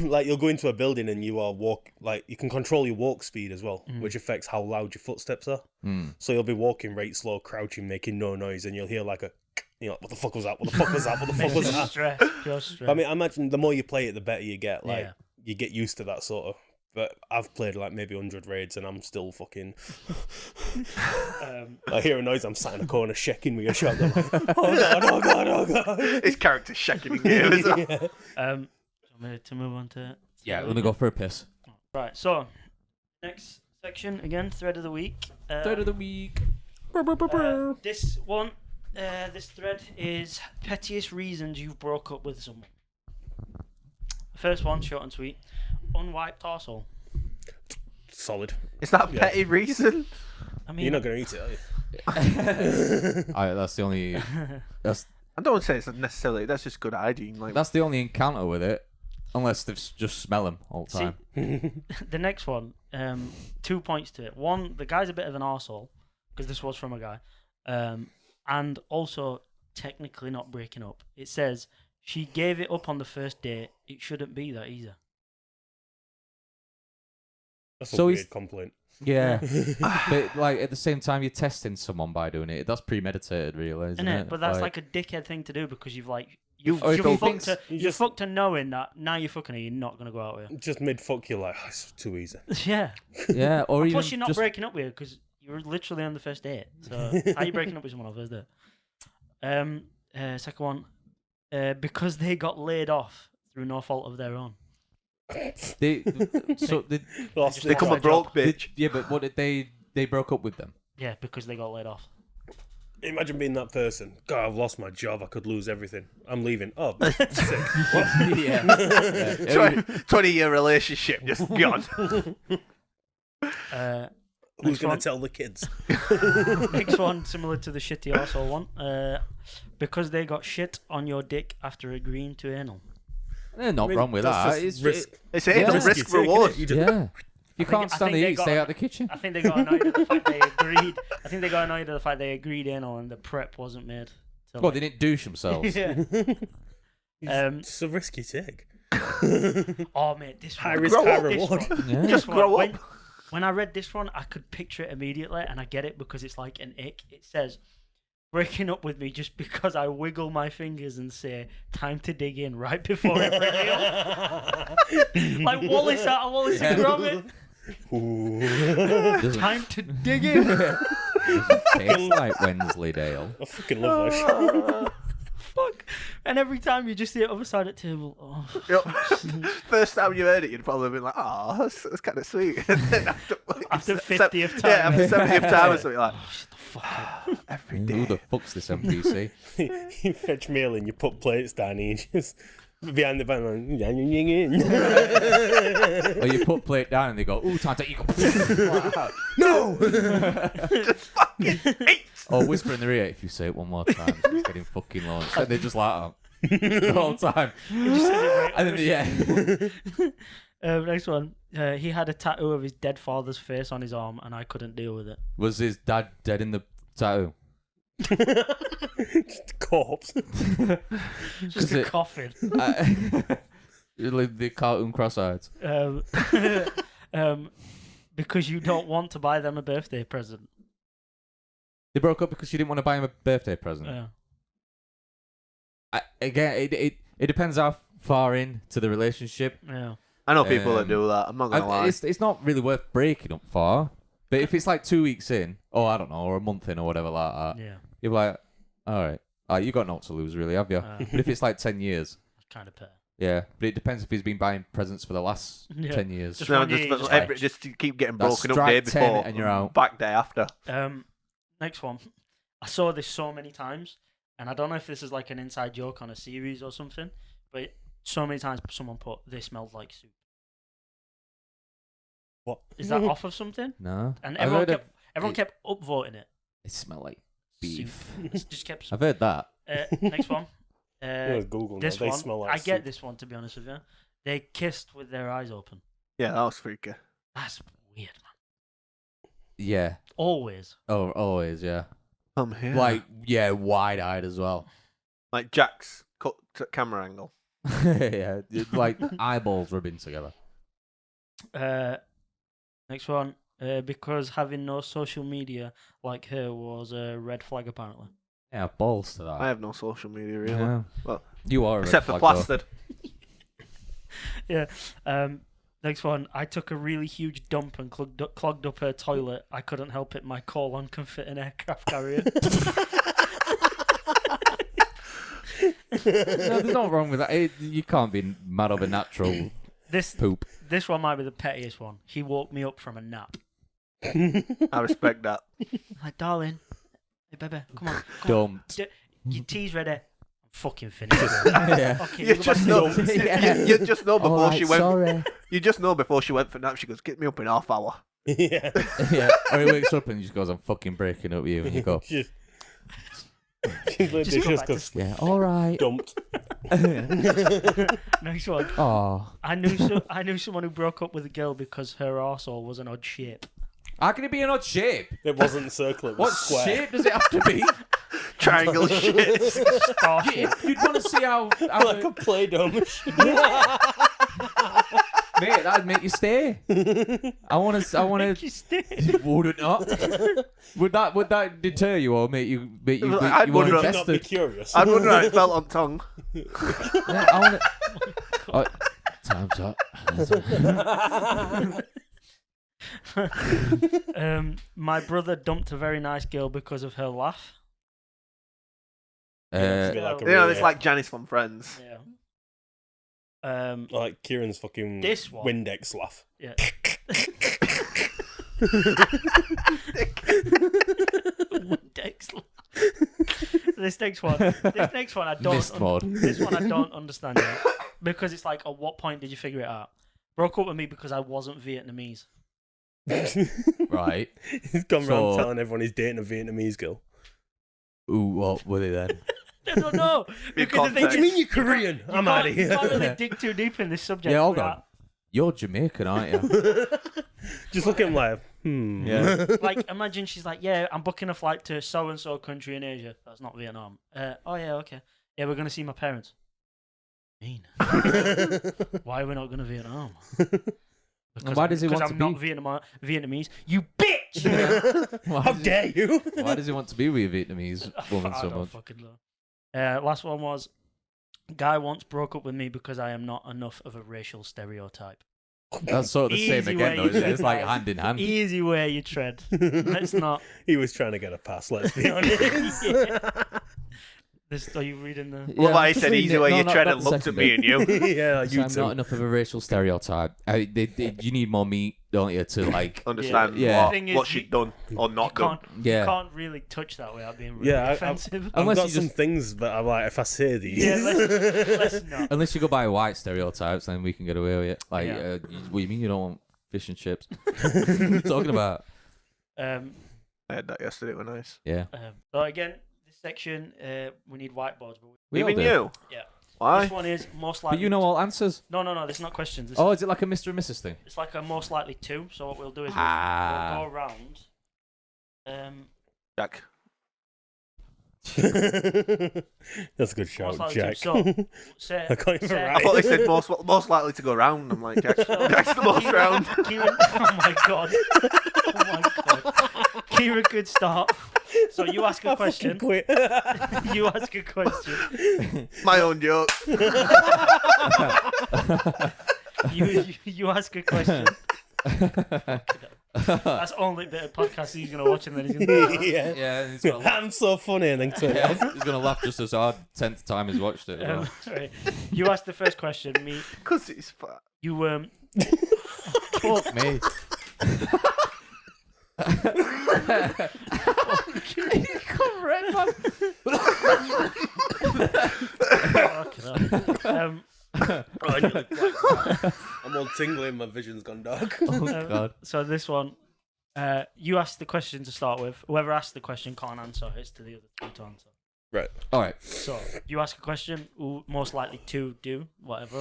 S3: Like you'll go into a building and you can control your walk speed as well, which affects how loud your footsteps are. So you'll be walking right slow, crouching, making no noise, and you'll hear like a, what the fuck was that? What the fuck was that? What the fuck was that?
S2: Stress, pure stress.
S3: I mean, I imagine the more you play it, the better you get. Like
S2: Yeah.
S3: you get used to that sort of. But I've played like maybe 100 raids and I'm still fucking. I hear a noise. I'm sat in a corner shaking with a shotgun. Like, oh god!
S4: His character's shaking in game, isn't it?
S3: Yeah.
S2: To move on to
S1: Yeah, let me go for a piss.
S2: right. So next section again, thread of the week.
S1: Third of the week.
S2: This one, this thread is pettiest reasons you've broke up with someone. First one, short and sweet. Unwiped arsehole.
S3: Solid.
S4: Is that a
S3: Yeah.
S4: petty reason?
S2: I mean,
S3: You're not gonna eat it, are you?
S1: That's the only. That's
S4: I don't say it's necessarily. That's just good hygiene. Like,
S1: that's the only encounter with it, unless they just smell them all the
S2: See,
S1: time.
S2: the next one, 2 points to it. One, the guy's a bit of an arsehole, because this was from a guy. And also, technically not breaking up. It says, she gave it up on the first date. It shouldn't be that easy.
S3: That's
S1: So
S3: a
S1: he's-
S3: weird complaint.
S1: Yeah, but like at the same time, you're testing someone by doing it. That's premeditated, really, isn't it?
S2: But that's like a dickhead thing to do, because you've like...
S1: Or if he
S2: You've
S1: thinks-
S2: fucked her knowing that now you're fucking her, you're not going to go out with
S3: Just mid fuck, you're like, it's too easy.
S2: her. Yeah.
S1: yeah, or even
S2: Plus, you're not
S1: just
S2: breaking up with her because you're literally on the first date. So, how are you breaking up with someone on the first date? Second one, because they got laid off through no fault of their own.
S1: they
S3: Lost
S2: Just
S3: it.
S4: become a
S2: Job.
S4: broke bitch.
S1: yeah, but what did they broke up with them?
S2: Yeah, because they got laid off.
S3: Imagine being that person. God, I've lost my job. I could lose everything. I'm leaving. Oh, sick. What?
S1: yeah.
S4: 20-year relationship just gone.
S3: Who's
S2: Next
S3: going
S2: one.
S3: to tell the kids?
S2: Next one, similar to the shitty arsehole one. Because they got shit on your dick after agreeing to anal.
S1: They're not
S3: I mean,
S1: wron with
S3: that's
S1: that.
S3: just
S1: It's
S3: risk.
S4: It's
S1: Yeah.
S4: a
S3: Risk
S4: risk
S3: you're taking,
S4: reward.
S3: innit? You just-
S1: yeah. You
S2: I
S1: can't
S2: think
S1: stand the
S2: they
S1: heat.
S2: got-
S1: Stay out the kitchen.
S2: I think they got annoyed at the fact they agreed. I think they got annoyed at the fact they agreed anal and the prep wasn't made
S1: Well, they didn't douche themselves.
S2: Yeah.
S3: It's a risky take.
S2: Oh mate, this
S3: High
S2: one.
S3: risk, high
S2: This
S3: reward.
S2: one.
S1: Yeah.
S2: This one,
S4: grow up.
S2: when I read this one, I could picture it immediately, and I get it because it's like an ick. It says, breaking up with me just because I wiggle my fingers and say, time to dig in right before every meal. Like Wallace out of Wallace and Gromit.
S1: Doesn't
S2: Time to dig in.
S1: taste like Wensleydale.
S3: I fucking love that.
S2: Fuck. And every time you just see it other side of the table. Oh,
S4: Yep. First time you heard it, you'd probably be like, "Oh, that's kind of sweet." And then after
S2: 50th time.
S4: yeah, after 70th time or something like,
S2: shut the fuck up.
S4: every
S1: Who
S4: day.
S1: the fuck's this NPC?
S3: You fetch meal and you put plates down and you just behind the van like,
S1: Or you put plate down and they go, ooh, time to eat.
S3: no!
S1: Or whisper in their ear, if you say it one more time, it's getting fucking launched. And they just like the whole time.
S2: He just says it right
S1: And then,
S2: over
S1: yeah.
S2: next one. He had a tattoo of his dead father's face on his arm, and I couldn't deal with it.
S1: Was his dad dead in the tattoo?
S3: Just a corpse.
S2: Just a coffin.
S1: The cartoon cross-eyed.
S2: Because you don't want to buy them a birthday present.
S1: They broke up because you didn't want to buy him a birthday present.
S2: Yeah.
S1: Again, it depends how far into the relationship.
S2: Yeah.
S4: I know people that do that. I'm not gonna lie.
S1: It's not really worth breaking up for. But if it's like 2 weeks in, or I don't know, or a month in, or whatever like that,
S2: Yeah.
S1: you're like, all right, you got naught to lose, really, have you? But if it's like 10 years,
S2: Kind of pet.
S1: yeah. But it depends if he's been buying presents for the last
S2: Yeah.
S1: 10 years.
S2: Just
S4: No,
S2: one year, just like-
S4: just to keep getting
S1: That's
S4: broken up day
S1: strike 10
S4: before
S1: and you're out.
S4: back day after.
S2: Next one. I saw this so many times, and I don't know if this is like an inside joke on a series or something, but so many times someone put, "They smelled like soup."
S3: What?
S2: Is that off of something?
S1: No.
S2: And
S1: I've
S2: everyone
S1: heard
S2: kept upvoting it.
S1: it smell like
S2: Soup.
S1: beef.
S2: It just kept.
S1: I've heard that.
S2: Next one.
S3: Google now.
S2: This
S3: They
S2: one.
S3: smell like
S2: I get
S3: soup.
S2: this one, to be honest with you. They kissed with their eyes open.
S4: Yeah, that was freaky.
S2: That's weird, man.
S1: Yeah.
S2: Always.
S1: Oh, always, yeah.
S4: Here.
S1: Like, yeah, wide-eyed as well.
S4: Like Jack's cut camera angle.
S1: Yeah, like eyeballs rubbing together.
S2: Next one. Because having no social media like her was a red flag, apparently.
S1: Yeah, balls to that.
S4: I have no social media really.
S1: Yeah.
S4: Well,
S1: You are a red
S4: except for
S1: flag, though.
S4: plastered.
S2: Yeah. Next one. I took a really huge dump and clogged up her toilet. I couldn't help it. My colon can fit an aircraft carrier.
S1: No, there's nothing wrong with that. You can't be mad over natural poop.
S2: This one might be the pettiest one. He woke me up from a nap.
S4: I respect that.
S2: Like, darling, hey, baby, come on.
S1: Dumped.
S2: Your tea's ready. I'm fucking finished.
S1: Yeah.
S2: Okay,
S4: You
S2: go
S4: just
S2: back
S4: know.
S2: to the-
S1: Yeah.
S4: You just know before
S1: Alright,
S4: she went.
S1: sorry.
S4: You just know before she went for nap. She goes, "Get me up in half hour."
S3: Yeah.
S1: Yeah. Or he wakes up and he just goes, I'm fucking breaking up with you. And you go,
S3: She's
S2: Just go back to sleep.
S1: yeah, all right.
S3: dumped.
S2: Next one.
S1: Oh.
S2: I knew someone who broke up with a girl because her arsehole was an odd shape.
S1: How can it be an odd shape?
S3: It wasn't circular, it was
S1: What
S3: square.
S1: shape does it have to be?
S4: Triangle shit.
S2: Star shape.
S1: You'd want to see how
S3: Like a Play-Doh machine.
S1: mate, that'd make you stay. I want to.
S2: Make you stay.
S1: Would it not? Would that deter you or make you
S4: I'd
S1: more
S4: wonder-
S3: Would you not be
S1: invested?
S3: curious?
S4: I'd wonder how it felt on tongue.
S1: Yeah, I want to. Time's up.
S2: My brother dumped a very nice girl because of her laugh.
S3: Be like a
S4: You know,
S3: really-
S4: it's like Janice from Friends.
S2: Yeah.
S3: like Kieran's fucking
S2: This one.
S3: Windex laugh.
S2: Yeah. Windex laugh. This next one I don't.
S1: Mist mode.
S2: This one I don't understand yet because it's like, at what point did you figure it out? Broke up with me because I wasn't Vietnamese.
S1: Right.
S3: He's gone around
S1: So-
S3: telling everyone he's dating a Vietnamese girl.
S1: Ooh, what were they then?
S2: I don't know because the thing
S4: context.
S2: is,
S3: you're Korean? I'm out of
S2: you can't
S3: here.
S2: really dig too deep in this subject.
S1: Yeah, hold
S2: without-
S1: on. You're Jamaican, aren't you?
S3: Just look at him like,
S1: Yeah.
S2: Like, imagine she's like, yeah, I'm booking a flight to so and so country in Asia. That's not Vietnam. Oh yeah, okay. Yeah, we're gonna see my parents. Mean. Why are we not going to Vietnam?
S1: Why does he want to
S2: I'm not
S1: be?
S2: Vietnamese. You bitch!
S3: How dare you?
S1: Why does he want to be with a Vietnamese woman
S2: I
S1: so
S2: don't
S1: much?
S2: fucking know. Last one was, guy once broke up with me because I am not enough of a racial stereotype.
S1: That's sort of the same
S2: Easy
S1: again,
S2: way
S1: though.
S2: you
S1: Isn't it?
S2: tread,
S1: It's like
S2: guys.
S1: hand in hand.
S2: Easy way you tread. Let's not.
S3: He was trying to get a pass, let's be honest.
S2: Are you reading the?
S4: What about I
S1: just
S4: said
S1: reading
S4: easy
S1: it.
S4: way
S1: No,
S4: you
S1: not-
S4: tread
S1: not
S4: and
S1: the
S4: looked at
S1: second
S4: me and you?
S3: Yeah,
S1: So
S3: you
S1: I'm
S3: too.
S1: not enough of a racial stereotype. You need more meat, don't you, to like.
S4: Understand
S1: Yeah.
S4: what,
S2: Thing is,
S4: what she'd done or not
S2: you
S4: done.
S2: can't,
S1: Yeah.
S2: you can't really touch that without being really
S3: Yeah,
S2: offensive.
S3: I've
S1: Unless
S3: got
S1: you
S3: some
S1: just-
S3: things that I'm like, if I say these.
S2: Yeah, let's not.
S1: Unless you go by white stereotypes, then we can get away with it. Like,
S2: Yeah.
S1: what do you mean you don't want fish and chips? What are you talking about?
S2: Um,
S4: I had that yesterday. It was nice.
S1: Yeah.
S2: so again, this section, we need whiteboards, but
S1: We all
S4: Even
S1: do.
S4: you?
S2: Yeah.
S4: Why?
S2: this one is most likely.
S1: But you know all answers.
S2: No, this is not questions. This
S1: Oh,
S2: is,
S1: is it like a Mr. and Mrs. thing?
S2: it's like a most likely two. So what we'll do is we'll
S1: Ah.
S2: go around.
S4: Jack.
S3: That's a good shout,
S2: Most likely
S3: Jack.
S2: to. So, say,
S3: I can't even
S2: say-
S4: I
S3: write.
S4: thought they said most likely to go round. I'm like, Jack's the most round.
S2: Kieran, oh my god. Oh my god. Kieran could start. So you ask a question.
S3: Quit.
S2: You ask a question.
S4: My own joke.
S2: You ask a question. That's the only bit of podcast he's gonna watch, and then he's gonna.
S3: Yeah.
S1: Yeah, he's gonna laugh.
S3: I'm so funny, and then turn it off.
S1: He's gonna laugh just as hard 10th time he's watched it. as well.
S2: Right. You ask the first question. Me.
S4: Because it's fat.
S2: You
S1: Fuck me.
S3: I'm all tingling, my vision's gone dark.
S1: Oh god.
S2: So this one, you ask the question to start with. Whoever asks the question can't answer. It's to the other two to answer.
S3: Right.
S1: All right.
S2: So you ask a question. Who most likely to do whatever,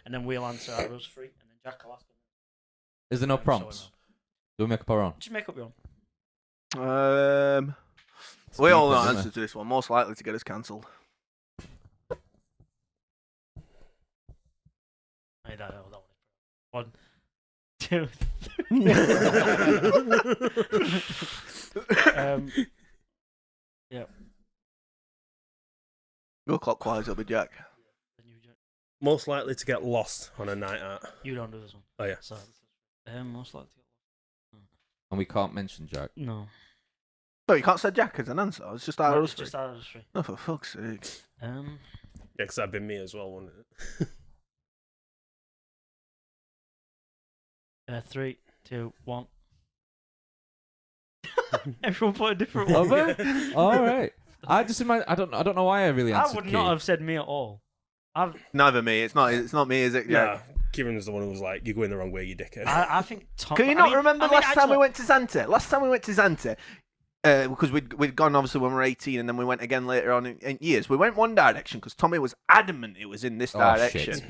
S2: and then we'll answer out of us three, and then Jack will ask.
S1: Is there no
S2: So
S1: prompts? Do we make up our own?
S2: Just make up your own.
S4: We all know
S1: deep, isn't
S4: answer to this one. Most likely to get us cancelled.
S2: Hey, that one. 1, 2, 3. Yeah.
S4: Go clockwise, it'll be Jack.
S3: Most likely to get lost on a night out.
S2: You don't do this one.
S3: Oh, yeah.
S2: So, most likely.
S1: And we can't mention Jack.
S2: No.
S4: No, you can't say Jack as an answer. It's just out of us
S2: It's
S4: three.
S2: just out of the three.
S4: Oh, for fuck's sake.
S3: Yeah, because that'd been me as well, wouldn't it?
S2: 3, 2, 1. Everyone put a different
S1: Oh,
S2: one.
S1: man. All right. I just imagine. I don't know why I really
S2: I
S1: answered.
S2: would
S1: Key.
S2: not have said me at all.
S4: Neither me. It's not me, is it?
S3: Yeah.
S4: Jack?
S3: Kieran was the one who was like, "You're going the wrong way, you dickhead."
S2: I think Tom.
S4: Can you
S2: I
S4: not
S2: mean-
S4: remember
S2: I mean,
S4: last time we
S2: actually-
S4: went to Zante? Last time we went to Zante, because we'd gone obviously when we were 18, and then we went again later on in years. We went one direction because Tommy was adamant it was in this
S1: Oh,
S4: direction,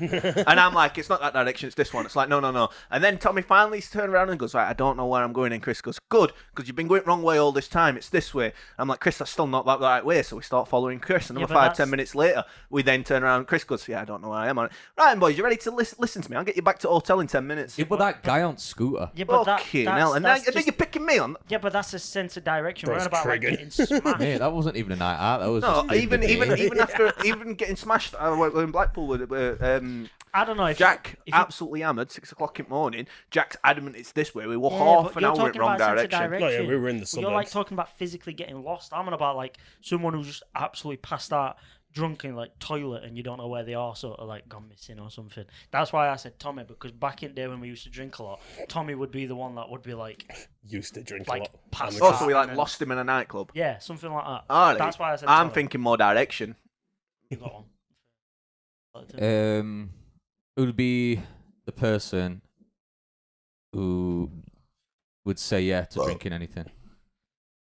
S4: and I'm like, it's not that direction, it's this one. It's like, no. And then Tommy finally turned around and goes, right, I don't know where I'm going. And Chris goes, good, because you've been going wrong way all this time. It's this way. I'm like, Chris, that's still not that right way. So we start following Chris, and
S2: Yeah,
S4: another
S2: but
S4: 5-10
S2: that's-
S4: minutes later, we then turn around. Chris goes, yeah, I don't know where I am on it. Right, boys, you ready to listen to me? I'll get you back to hotel in 10 minutes.
S1: Yeah, but that guy on scooter.
S2: Yeah, but
S4: Fucking hell. And now
S2: that's
S4: you're picking me on.
S2: yeah, but that's a sense of direction. We're
S3: Bro's
S2: on about like
S3: triggering.
S2: getting smashed.
S1: Mate, that wasn't even a night out. That was
S4: No,
S1: just
S4: even after even getting smashed in Blackpool with
S2: I don't know if
S4: Jack
S2: if you-
S4: absolutely hammered 6 o'clock in the morning. Jack's adamant it's this way. We were
S2: Yeah,
S4: half
S2: but
S4: an
S2: you're
S4: hour in
S2: talking
S4: wrong
S2: about sense of
S4: direction.
S3: Oh, yeah, we were in the
S2: You're like
S3: suburbs.
S2: talking about physically getting lost. I'm on about like someone who's just absolutely passed out, drunk in like toilet, and you don't know where they are, sort of like gone missing or something. That's why I said Tommy, because back in the day when we used to drink a lot, Tommy would be the one that would be like,
S3: Used to drink a
S2: like
S3: lot.
S2: passed
S3: Amateur.
S4: Oh, so we
S2: out
S4: like
S2: and then-
S4: lost him in a nightclub.
S2: Yeah, something like that.
S4: Alright.
S2: That's why I said.
S4: I'm
S2: Tommy.
S4: thinking more direction.
S2: You got one.
S1: It would be the person who would say yeah to drinking anything.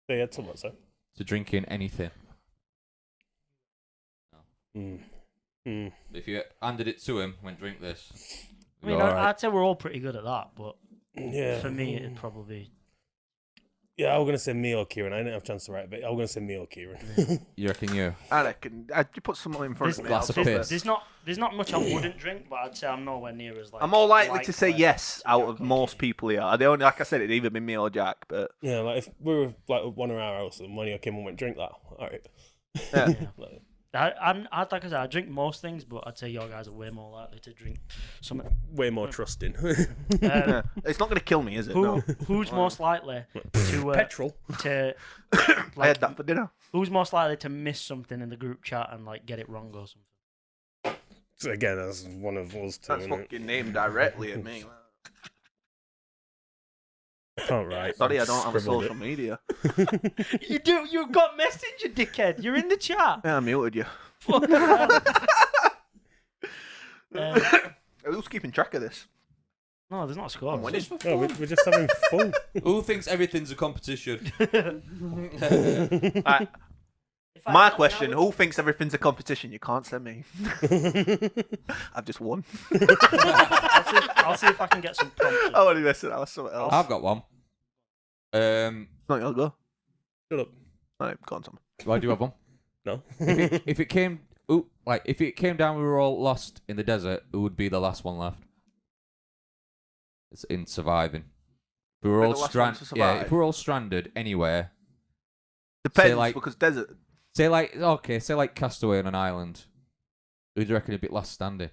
S3: They had somewhat, so.
S1: To drinking anything. If you handed it to him, went drink this.
S2: I mean,
S1: All right.
S2: I'd say we're all pretty good at that, but
S3: Yeah.
S2: for me, it'd probably
S3: Yeah, I was gonna say me or Kieran. I didn't have a chance to write, but I was gonna say me or Kieran.
S1: You reckon you?
S4: I reckon you put someone in front of me.
S1: glass
S4: I'll
S1: of
S4: take
S1: piss.
S4: it.
S2: There's not much I wouldn't drink, but I'd say I'm nowhere near as like.
S4: I'm more likely to say
S2: likely
S4: yes
S2: to
S4: out
S2: go
S4: of most
S2: cocaine.
S4: people here. The only, like I said, it'd either be me or Jack, but
S3: Yeah, like if we were like at one of our house and one of you came and went drink that, all right.
S4: yeah.
S2: Yeah.
S3: Like,
S2: I'd like I said, I drink most things, but I'd say your guys are way more likely to drink something.
S3: way more trusting.
S4: Yeah. It's not going to kill me, is it? No.
S2: Who's most likely to
S3: Petrol.
S2: to
S4: I
S2: like,
S4: had that for dinner.
S2: who's most likely to miss something in the group chat and like get it wrong or something?
S3: So again, that's one of us two.
S4: That's
S3: Isn't it?
S4: fucking named directly at me.
S3: I can't write.
S4: Sorry, I don't have a
S3: Scribbled
S4: social media.
S2: You do. You've got Messenger, dickhead. You're in the chat.
S4: Yeah, I muted you.
S2: Fuck hell.
S4: Who's keeping track of this?
S2: No, there's not a score.
S4: I'm winning.
S3: No, we're just having fun.
S1: Who thinks everything's a competition?
S4: Right. My question: who thinks everything's a competition? You can't say me. I've just won.
S2: I'll see if I can get some prompts.
S4: I want to mess it out with something else.
S1: I've got one.
S4: Not your go.
S3: Shut up.
S4: All right, go on, Tom.
S1: Why do you have one?
S3: No.
S1: If it came, if it came down, we were all lost in the desert. Who would be the last one left? It's in surviving. If we were
S4: Be
S1: all
S4: the last one
S1: stranded.
S4: to
S1: Yeah,
S4: survive?
S1: if we were all stranded anywhere.
S4: Depends,
S1: like-
S4: because desert.
S1: Say like Castaway on an island. Who do you reckon would be last standing?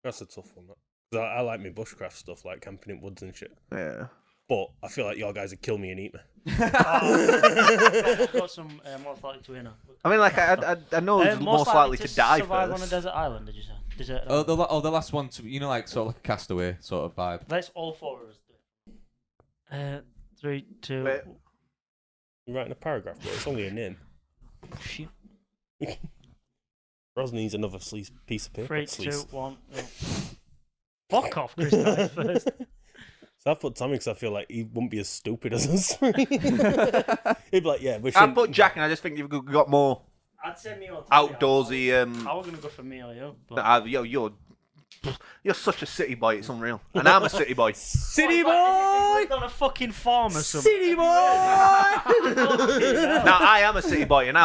S3: That's a tough one. That. 'Cause I like my bushcraft stuff, like camping in woods and shit.
S4: Yeah.
S3: But I feel like your guys would kill me and eat me.
S2: I've got some most likely to win.
S4: I mean, like I know who's most likely to die
S2: survive
S4: first.
S2: on a desert island. Did you say? Desert
S1: Oh,
S2: island.
S1: the last one to like sort of like a Castaway sort of vibe.
S2: Let's all four of us do. 3, 2.
S4: Wait.
S3: You're writing a paragraph, but it's only a name.
S2: Shit.
S3: Ros needs another piece of paper.
S2: 3, 2,
S3: Sleaze.
S2: 1. Fuck off, Chris. Died first.
S3: So I put Tommy because I feel like he wouldn't be as stupid as us. He'd be like, yeah, we
S4: I
S3: should.
S4: put Jack, and I just think you've got more
S2: I'd say me or Tommy.
S4: outdoorsy.
S2: I was gonna go for me or you. But...
S4: You're such a city boy. It's unreal, and I'm a city boy.
S3: City boy!
S2: On a fucking farm or something.
S3: City boy!
S4: Now I am a city boy, and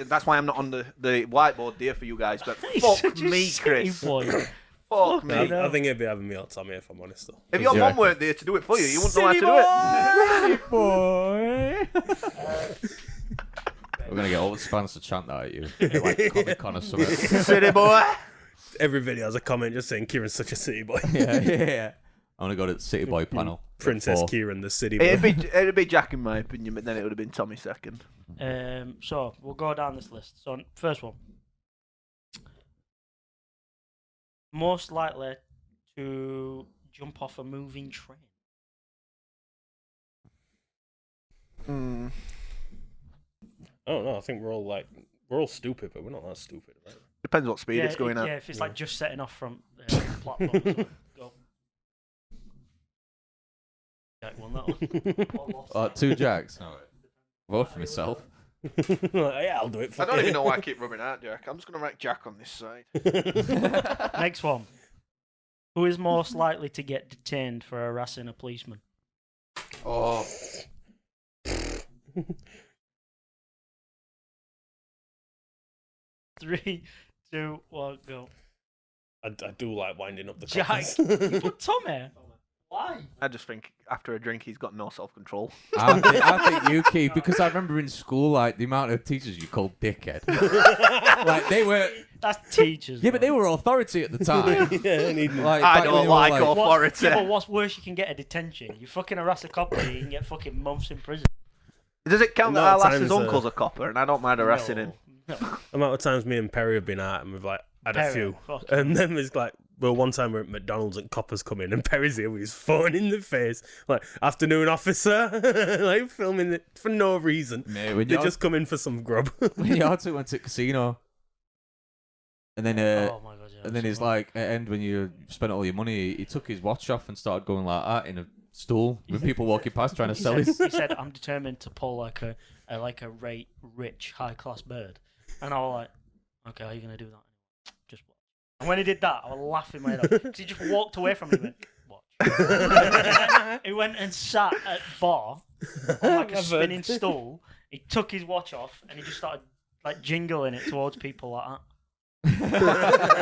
S4: that's why I'm not on the whiteboard there for you guys. But
S2: He's
S4: fuck
S2: such a
S4: me,
S2: city
S4: Chris.
S2: boy.
S4: Fuck
S3: No,
S4: me.
S3: I think it'd be having me or Tommy if I'm honest though.
S4: If your
S1: Yeah.
S4: mum weren't there to do it for you, you wouldn't know how to do it.
S1: Boy. We're gonna get all the fans to chant that at you, like Comic Con or something.
S4: City boy.
S3: Every video has a comment just saying Kieran's such a city boy.
S1: yeah. I want to go to the City Boy panel.
S3: Princess
S1: Four.
S3: Kieran, the city boy.
S4: It'd be Jack in my opinion, but then it would have been Tommy second.
S2: So we'll go down this list. So first one, most likely to jump off a moving train.
S3: I don't know. I think we're all stupid, but we're not that stupid, right?
S4: Depends what speed it's going
S2: yeah,
S4: at.
S2: if it's like just setting off from the platform. or something, go. Jack won that one. Or lost.
S1: 2 Jacks. No, vote for myself.
S3: Yeah, I'll do it.
S4: I
S3: Fuck
S4: don't
S3: it.
S4: even know why I keep rubbing out Jack. I'm just gonna write Jack on this side.
S2: Next one. Who is most likely to get detained for harassing a policeman?
S1: Oh,
S2: 3, 2, 1, go.
S3: I do like winding up the
S2: Jack,
S3: coppers.
S2: you put Tommy. Why?
S4: I just think after a drink he's got no self-control.
S1: I think you keep because I remember in school like the amount of teachers you called dickhead. Like they were,
S2: That's teachers.
S1: yeah, but they were authority at the time.
S3: Yeah, need
S1: Like,
S4: I
S1: back when
S4: don't
S1: they were,
S4: like
S2: What's,
S4: authority.
S2: yeah, but what's worse? You can get a detention. You fucking harass a copper, you can get fucking months in prison.
S4: Does it count that
S3: Amount
S4: our
S3: of
S4: lass's
S3: times,
S4: uncle's a copper, and I don't mind harassing him?
S2: No.
S3: amount of times me and Perry have been out and we've like had a
S2: Perry,
S3: few,
S2: fuck.
S3: and then there's like, well, one time we're at McDonald's and coppers come in and Perry's here with his phone in the face, like, afternoon officer, like filming it for no reason.
S1: Mate, when
S3: They
S1: you
S3: just come in for some grub.
S1: when you also went to casino, and then
S2: Oh my god, yeah.
S1: and then he's like at the end when you spent all your money, he took his watch off and started going like that in a stool with people walking past trying to sell his.
S2: He said, "I'm determined to pull like a rich, high class bird," and I was like, "Okay, how are you gonna do that?" Just watch. And when he did that, I was laughing my head off because he just walked away from me and went, "Watch." He went and sat at bar on like a
S3: I've
S2: spinning
S3: heard.
S2: stool. He took his watch off and he just started like jingling it towards people like that. As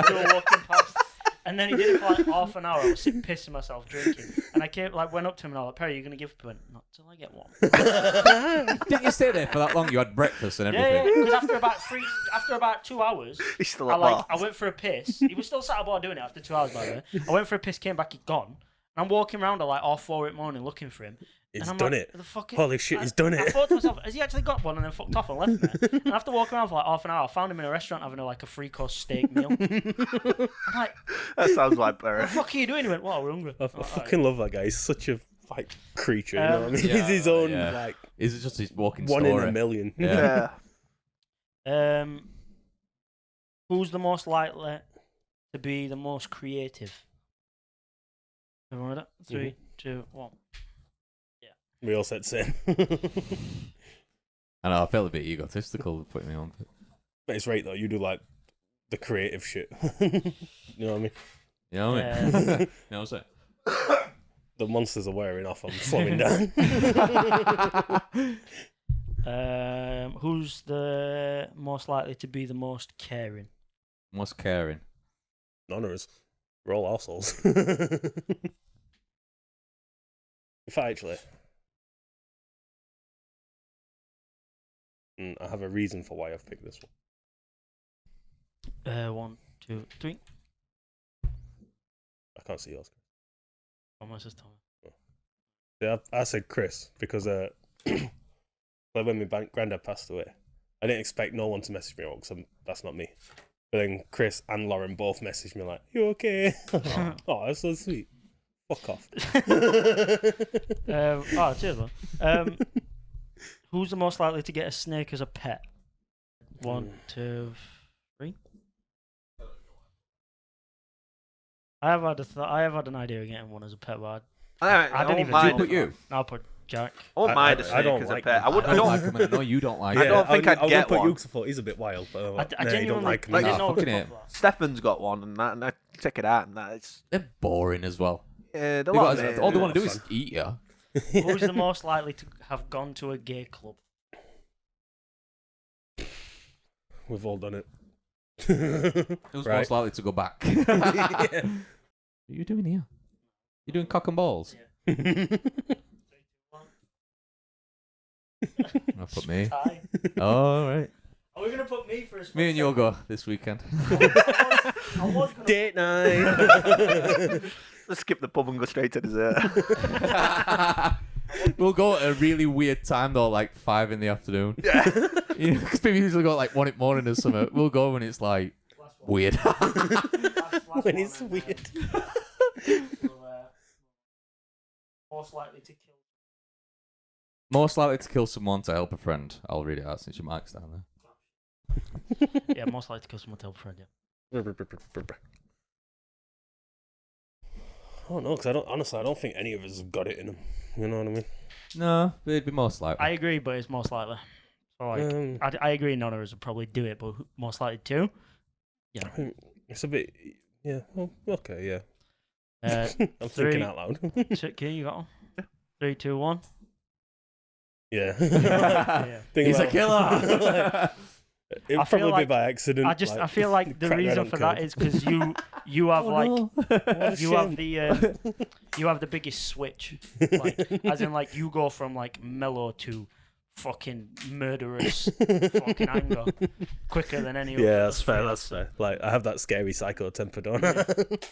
S2: they were walking past. And then he did it for like half an hour. I was sitting pissing myself drinking, and I went up to him and I was like, "Perry, you're gonna give up?" He went, "Not till I get one."
S1: Didn't you stay there for that long? You had breakfast and
S2: Yeah,
S1: everything.
S2: because after about 2 hours,
S4: He's still
S2: I
S4: at bar.
S2: went for a piss. He was still sat at bar doing it after 2 hours, by the way. I went for a piss, came back, he'd gone. And I'm walking around at like 4:30 in the morning looking for him.
S3: He's
S2: and I'm
S3: done
S2: like,
S3: it.
S2: "The fuck is-"
S3: Holy shit, he's done
S2: I
S3: it.
S2: thought to myself, has he actually got one and then fucked off and left me? And after walking around for like half an hour, I found him in a restaurant having a 3-course steak meal. I'm like,
S4: That sounds like
S2: what
S4: Barry.
S2: the fuck are you doing? He went, well, we're hungry.
S3: I
S2: I'm like,
S3: fucking love that guy. He's such a creature. You know what I mean?
S1: Yeah,
S3: He's his own
S1: yeah.
S3: like
S1: Is it just his walking
S3: one
S1: story?
S3: in a million.
S1: Yeah.
S4: Yeah.
S2: Who's the most likely to be the most creative? Everyone ready? 3, 2, 1.
S3: We all said same.
S1: I know, I felt a bit egotistical putting me on.
S3: But it's right though. You do like the creative shit. You know what I mean?
S1: You know what I mean?
S2: Yeah.
S1: You know what I'm
S3: The monsters are wearing off. I'm slowing down.
S2: Who's the most likely to be the most caring?
S1: Most caring.
S3: None of us. We're all assholes. If I actually, I have a reason for why I've picked this one.
S2: 1, 2, 3.
S3: I can't see yours.
S2: Almost as Tommy.
S3: Yeah, I said Chris because like when my granddad passed away, I didn't expect no one to message me because that's not me. But then Chris and Lauren both messaged me like, "You okay?" Oh, that's so sweet. Fuck off.
S2: Cheers, man. Who's the most likely to get a snake as a pet? 1, 2, 3. I have had an idea of getting one as a pet, but I didn't even
S4: mind.
S1: Put you?
S2: I'll put Jack.
S4: I won't mind a
S3: I
S4: snake
S3: don't
S4: as
S3: like
S4: a pet.
S3: them.
S4: I
S1: I don't
S4: don't.
S1: like him, and I know you don't like
S4: I
S1: him.
S4: don't think I'd
S3: I
S4: get
S3: would put
S4: one.
S3: you to thought he's a bit wild, but
S2: I
S3: nah, you don't
S2: genuinely
S3: like him.
S2: I didn't know.
S1: fucking
S2: I
S1: him.
S2: could go for
S4: Stefan's got one, and I check it out, and that it's
S1: They're boring as well.
S4: yeah.
S1: All they want to do is eat you.
S2: that. Who's the most likely to have gone to a gay club?
S3: We've all done it.
S1: Who's
S3: Right.
S1: most likely to go back?
S3: Yeah.
S1: What are you doing here? You doing cock and balls? I put me.
S2: Tie.
S1: Oh, right.
S2: Are we gonna put me for a split
S1: Me and you'll
S2: second?
S1: go this weekend.
S2: I was gonna
S3: Date night.
S4: Let's skip the pub and go straight to dessert.
S1: We'll go at a really weird time though, like 5 in the afternoon.
S4: Yeah.
S1: You know, because people usually go at like 1 in the morning or something. We'll go when it's like
S2: Last one.
S1: weird.
S2: Last
S3: When
S2: one,
S3: it's
S2: and,
S3: weird.
S2: Most likely to kill.
S1: Most likely to kill someone to help a friend. I'll read it out since your mic's down there.
S2: Yeah, most likely to kill someone to help a friend. Yeah.
S3: I don't know, because I don't think any of us have got it in them. You know what I mean?
S1: No, but it'd be most likely.
S2: I agree, but it's most likely. So like, I agree. None of us would probably do it, but most likely to.
S3: I think it's a bit. Yeah. Well, okay. Yeah. I'm
S2: 3,
S3: thinking out loud.
S2: Okay, you got one. 3, 2, 1.
S3: Yeah.
S2: Yeah.
S3: Think
S1: He's a
S3: about-
S1: killer.
S3: It'll
S2: I feel
S3: probably
S2: like-
S3: be by accident.
S2: I feel like the
S3: crack right
S2: reason
S3: on
S2: for that
S3: curb.
S2: is because you have you have the you have the biggest switch, like, as in like you go from like mellow to fucking murderous fucking anger quicker than any.
S3: Yeah,
S2: other
S3: that's fair.
S2: three.
S3: That's fair. Like I have that scary psycho temper, don't I?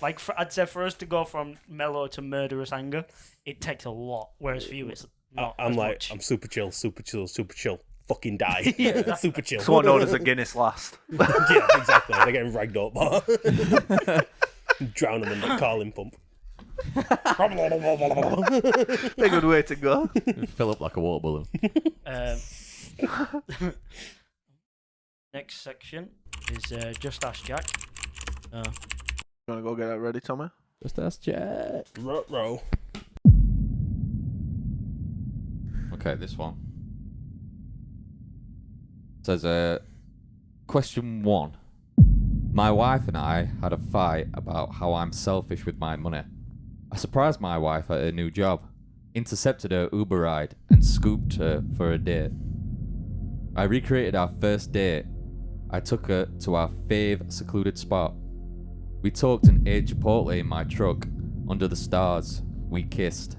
S2: Like I'd say for us to go from mellow to murderous anger, it takes a lot. Whereas for you, it's not.
S3: I'm
S2: as
S3: like
S2: much.
S3: I'm super chill. Fucking die.
S2: Yeah.
S3: Super chill.
S4: It's one known as a Guinness last.
S3: Yeah, exactly. They're getting ragged up. Drown them in the Carling pump.
S4: A good way to go.
S1: Fill up like a water balloon.
S2: Next section is Just Ask Jack.
S4: You wanna go get that ready, Tommy?
S1: Just ask Jack.
S3: Row.
S1: Okay, this one says, question 1. My wife and I had a fight about how I'm selfish with my money. I surprised my wife at her new job. intercepted her Uber ride, and scooped her for a date. I recreated our first date. I took her to our fave secluded spot. We talked and ate Chipotle in my truck. Under the stars, we kissed.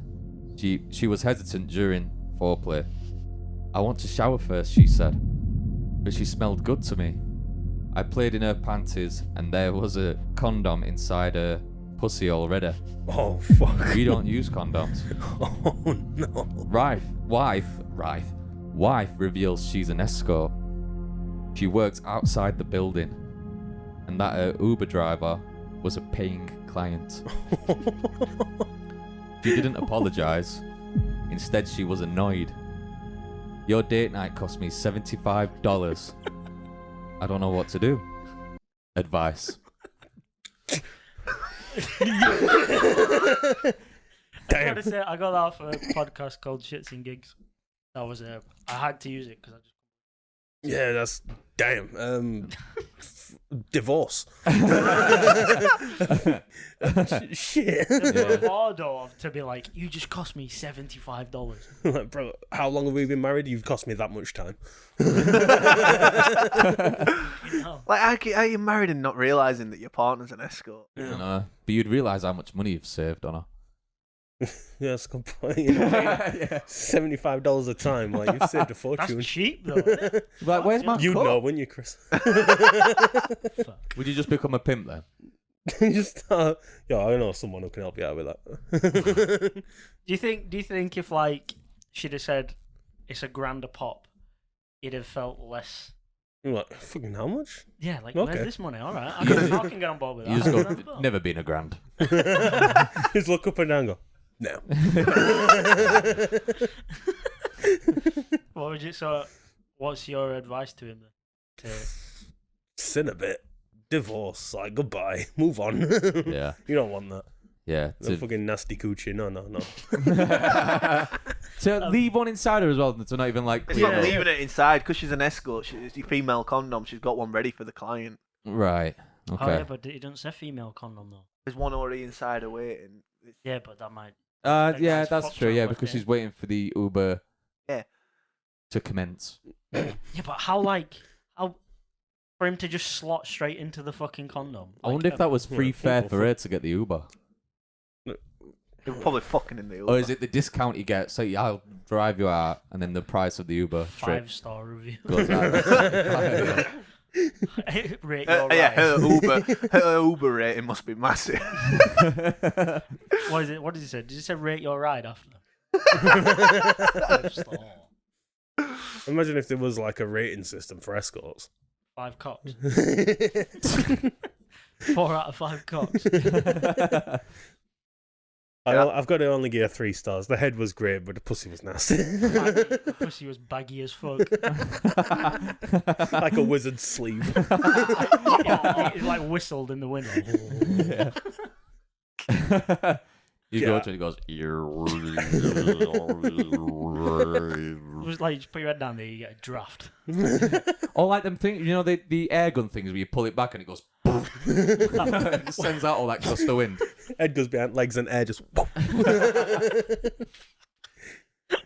S1: She was hesitant during foreplay. I want to shower first, she said. But she smelled good to me. I played in her panties, and there was a condom inside her pussy already.
S3: Oh, fuck.
S1: We don't use condoms.
S3: Oh, no.
S1: Wife reveals she's an escort. She works outside the building, and that her Uber driver was a paying client. She didn't apologize. Instead, she was annoyed. Your date night cost me $75. I don't know what to do. Advice.
S2: I gotta say, I got that off a podcast called Shits and Gigs. That was I had to use it because I just.
S3: Yeah, that's damn. Divorce. Shit.
S2: The bravado of to be like, you just cost me $75.
S3: Like, bro, how long have we been married? You've cost me that much time.
S2: You know?
S4: Like, how are you married and not realizing that your partner's an escort?
S1: But you'd realise how much money you've saved on her.
S3: Yeah, that's a good point. You know, $75 a time. Like, you've saved a fortune.
S2: That's cheap though. Isn't it?
S1: Like, where's my
S3: You'd
S1: cut?
S3: know, wouldn't you, Chris?
S2: Fuck.
S1: Would you just become a pimp then?
S3: Just, I know someone who can help you out with that.
S2: Do you think if like she'd have said it's $1,000 a pop, it'd have felt less?
S3: You're like, fucking how much?
S2: Yeah, like
S3: Okay.
S2: where's this money? All right, I can get on board with that.
S1: You just
S2: $1,000 a
S1: go,
S2: pop.
S1: never been a grand.
S3: Just look up and down and go, no.
S2: What would you? So, what's your advice to him then?
S3: Sin a bit. Divorce. Like, goodbye. Move on.
S1: Yeah.
S3: You don't want that.
S1: Yeah.
S3: The fucking nasty coochie. No.
S1: To leave one inside her as well, to not even like
S4: It's
S1: clean
S4: not
S1: it.
S4: leaving it inside because she's an escort. She's a female condom. She's got one ready for the client.
S1: Right. Okay.
S2: Oh yeah, but it doesn't say female condom though.
S4: There's one already inside her waiting.
S2: Yeah, but that might.
S1: Yeah,
S2: guy's
S1: that's
S2: fucked
S1: true.
S2: her
S1: Yeah,
S2: left
S1: because
S2: it.
S1: she's waiting for the Uber.
S4: Yeah.
S1: To commence.
S2: Yeah, but how for him to just slot straight into the fucking condom?
S1: I wonder if that was free fare for her to get the Uber,
S4: They were probably fucking in the Uber.
S1: or is it the discount you get? So yeah, I'll drive you out, and then the price of the Uber straight
S2: 5-star review.
S1: goes out.
S2: Rate your
S4: yeah,
S2: ride.
S4: her Uber rating must be massive.
S2: What is it? What did he say? Did he say rate your ride after? 5-star.
S3: Imagine if there was like a rating system for escorts.
S2: 5 cocks. 4 out of 5 cocks.
S3: I've got to only give her 3 stars. The head was great, but the pussy was nasty.
S2: The pussy was baggy as fuck.
S3: Like a wizard's sleeve.
S2: It like whistled in the wind.
S1: You go to it, it goes.
S2: It was like you just put your head down there, you get a draft.
S1: Or like them things, you know, the air gun things where you pull it back and it goes. It just sends out all that gust of wind.
S3: Head goes behind legs and air just.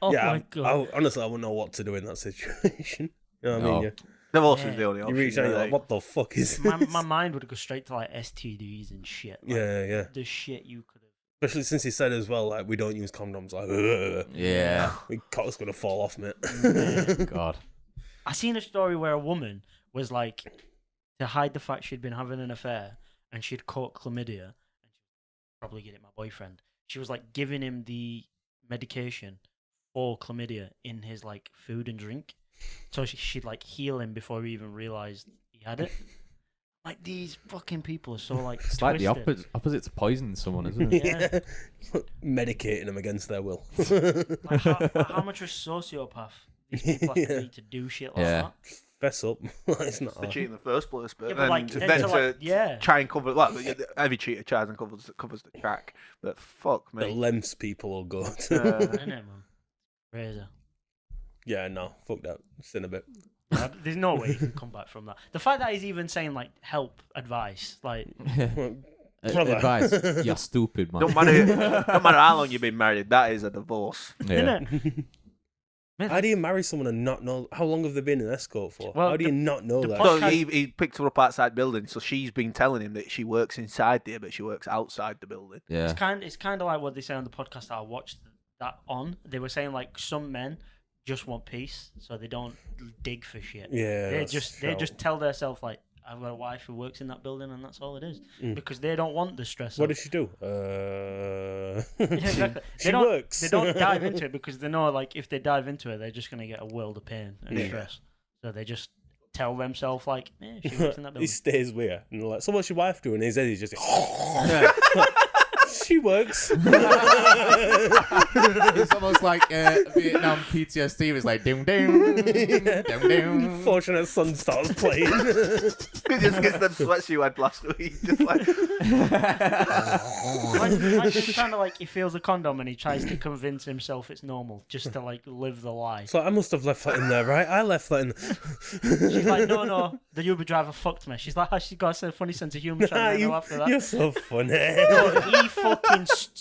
S2: Oh
S3: Yeah,
S2: my god.
S3: honestly, I wouldn't know what to do in that situation. You know what I mean?
S1: No.
S4: Divorce
S2: Yeah.
S4: is the only
S3: You
S4: option.
S3: reach out, you're like,
S4: really.
S3: what the fuck is this?
S2: My mind would go straight to like STDs and shit. Like,
S3: Yeah.
S2: the shit you could have.
S3: Especially since he said as well, like, we don't use condoms. Like, ugh.
S1: Yeah.
S3: My cock's gonna fall off, mate.
S1: God.
S2: I seen a story where a woman was like, to hide the fact she'd been having an affair and she'd caught chlamydia, and she'd probably get it my boyfriend. She was like giving him the medication for chlamydia in his like food and drink, so she'd like heal him before he even realized he had it. Like these fucking people are so like
S1: It's like the
S2: twisted.
S1: opposite to poisoning someone, isn't it?
S2: Yeah.
S3: Medicating them against their will.
S2: Like, how much of a sociopath these people have to
S3: Yeah.
S2: be to do shit like
S1: Yeah.
S2: that?
S3: Fess up. It's not
S4: The
S3: hard.
S4: cheat in the first place, but
S2: Yeah, but
S4: then,
S2: like,
S4: to,
S2: then
S4: then
S2: to,
S4: to
S2: like, yeah.
S4: try and cover, well, every cheater tries and covers the track, but fuck
S3: The
S4: me.
S3: lengths people will go to.
S2: Isn't it, man? Crazy.
S3: Yeah, no, fuck that. Sin a bit.
S2: There's no way you can come back from that. The fact that he's even saying like help, advice, like
S3: Brother.
S1: Advice: you're stupid, man.
S4: No matter how long you've been married, that is a divorce.
S1: Yeah.
S2: Innit?
S3: How do you marry someone and not know? How long have they been in escort for?
S2: Well,
S3: How do you not know
S2: the
S3: that?
S2: pod-
S4: So
S2: Podcast-
S4: he picked her up outside building, so she's been telling him that she works inside there, but she works outside the building.
S1: Yeah.
S2: It's kind of like what they say on the podcast that I watched that on. They were saying like some men just want peace, so they don't dig for shit.
S3: Yeah,
S2: they
S3: that's
S2: just
S3: shite.
S2: tell themselves like, I've got a wife who works in that building, and that's all it is,
S3: Mm.
S2: because they don't want the stress.
S3: What
S2: of-
S3: does she do?
S2: Yeah, exactly.
S3: She
S2: They don't-
S3: works.
S2: They don't dive into it because they know like if they dive into it, they're just gonna get a world of pain and
S3: Yeah.
S2: stress. So they just tell themselves like, she works in that
S3: He
S2: building.
S3: stays with her. And they're like, so what's your wife doing? And he says he's just she works.
S1: It's almost like Vietnam PTSD was like ding ding ding ding.
S3: Fortunate Son starts playing.
S4: He just gets them sweats you had last week. Just like,
S2: like kind of like he feels a condom and he tries to convince himself it's normal just to like live the lie.
S3: So I must have left that in there, right? I left that in.
S2: She's like, no, the Uber driver fucked me. She's like, she got a funny sense of humour. Trying to after that.
S3: You're so funny.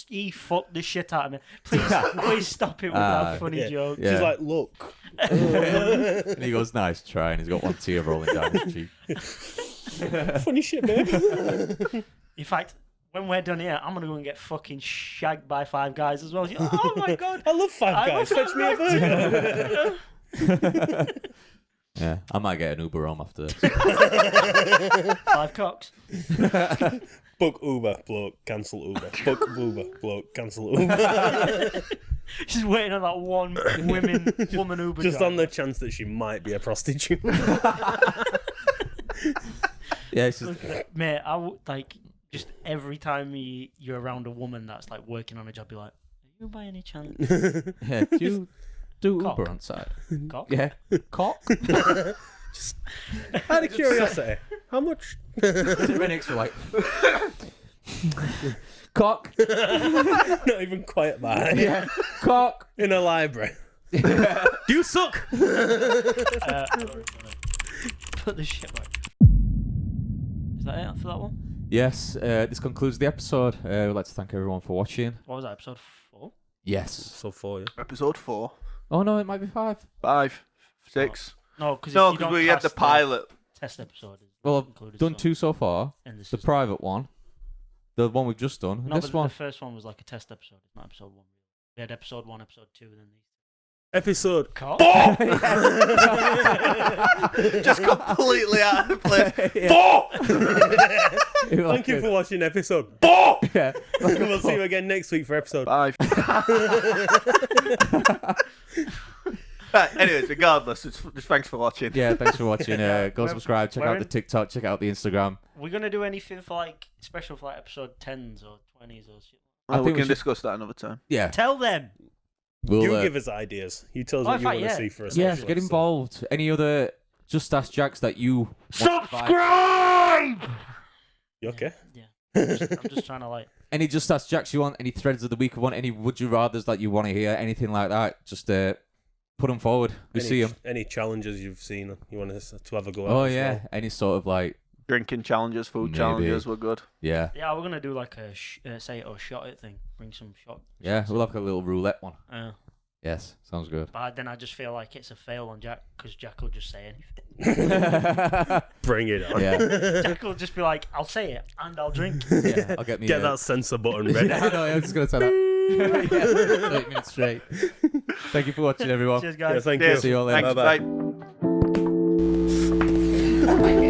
S2: He fucked the shit out of me. Please stop it with that funny
S3: yeah.
S2: joke.
S1: Yeah.
S3: She's like, look.
S1: And he goes, nice try, and he's got one tear rolling down his cheek.
S3: Funny shit, babe.
S2: In fact, when we're done here, I'm gonna go and get fucking shagged by 5 guys as well. She's like, oh my god,
S3: I love Five
S2: I
S3: Guys.
S2: love
S3: Fetch me a burger.
S1: Yeah, I might get an Uber home after this.
S2: 5 cocks.
S3: Book Uber, bloke, cancel Uber. Book Uber, bloke, cancel Uber.
S2: She's waiting on that one woman Uber
S3: Just
S2: driver.
S3: on the chance that she might be a prostitute.
S1: Yeah, it's just,
S2: Mate, like just every time you're around a woman that's like working on a job, you're like, are you by any chance
S1: yeah. Do you do
S2: Cock.
S1: Uber on side?
S2: cock?
S1: Yeah, cock.
S3: Out of curiosity, how much?
S1: Right next to like cock.
S3: Not even quite that.
S1: Yeah, cock.
S3: In a library. You suck.
S2: Put the shit back. Is that it for that one?
S1: Yes, this concludes the episode. We'd like to thank everyone for watching.
S2: What was that, episode 4?
S1: Yes.
S3: So for you.
S4: episode 4,
S1: Oh no, it might be 5.
S4: 5, 6.
S2: No, because
S4: No, because we had the pilot.
S2: test episode. Is
S1: Well, I've
S2: included,
S1: done
S2: so
S1: 2 so far.
S2: in the
S1: The
S2: system.
S1: private one, the one we've just done, and
S2: No,
S1: this
S2: but
S1: one.
S2: the first one was like a test episode. It's not episode 1. We had episode 1, episode 2, and then these.
S3: Episode.
S2: Cock?
S4: Just completely out of place.
S3: Thank you for watching episode.
S1: Yeah.
S3: We'll see you again next week for episode
S4: 5. Right, anyways, regardless, just thanks for watching.
S1: Yeah, thanks for watching. Go
S2: We're-
S1: subscribe, check
S2: we're
S1: out
S2: in-
S1: the TikTok, check out the Instagram.
S2: We're gonna do anything for like special for like episode 10s or 20s or shit.
S1: I
S4: Well, we
S1: think we
S4: can
S1: should-
S4: discuss that another time.
S1: Yeah,
S2: Tell them.
S1: we'll.
S3: You give us ideas. You tell us
S2: Oh,
S3: what
S2: in
S3: you
S2: fact,
S3: want to
S2: yeah.
S3: see for us.
S1: Yes, get involved. Any other Just Ask Jacks that you want to buy?
S2: Subscribe.
S3: You okay?
S2: Yeah. I'm just trying to like.
S1: Any Just Ask Jacks you want? Any threads of the week you want? Any Would You Rathers that you want to hear? Anything like that? Just put them forward. We see them.
S3: Any challenges you've seen you want us to have a go at?
S1: Oh
S3: as
S1: yeah,
S3: well?
S1: any sort of like
S4: Drinking challenges, food
S1: Maybe.
S4: challenges were good.
S1: yeah,
S2: Yeah, we're gonna do like a say it or shot it thing. Bring some shot.
S1: yeah. We'll have a little roulette one.
S2: Yes,
S1: sounds good.
S2: but then I just feel like it's a fail on Jack because Jack will just say anything.
S3: Bring it on.
S1: Yeah.
S2: Jack will just be like, "I'll say it and I'll drink."
S1: Yeah, I'll get me.
S3: Get that censor button ready.
S1: Yeah, I know. I was just gonna say that. Yeah, 30 minutes straight. Thank you for watching, everyone.
S2: Cheers,
S3: Yeah,
S2: guys.
S3: thank
S4: Cheers.
S3: you.
S1: See you all later.
S4: Thanks,
S3: Bye-bye.
S4: bye.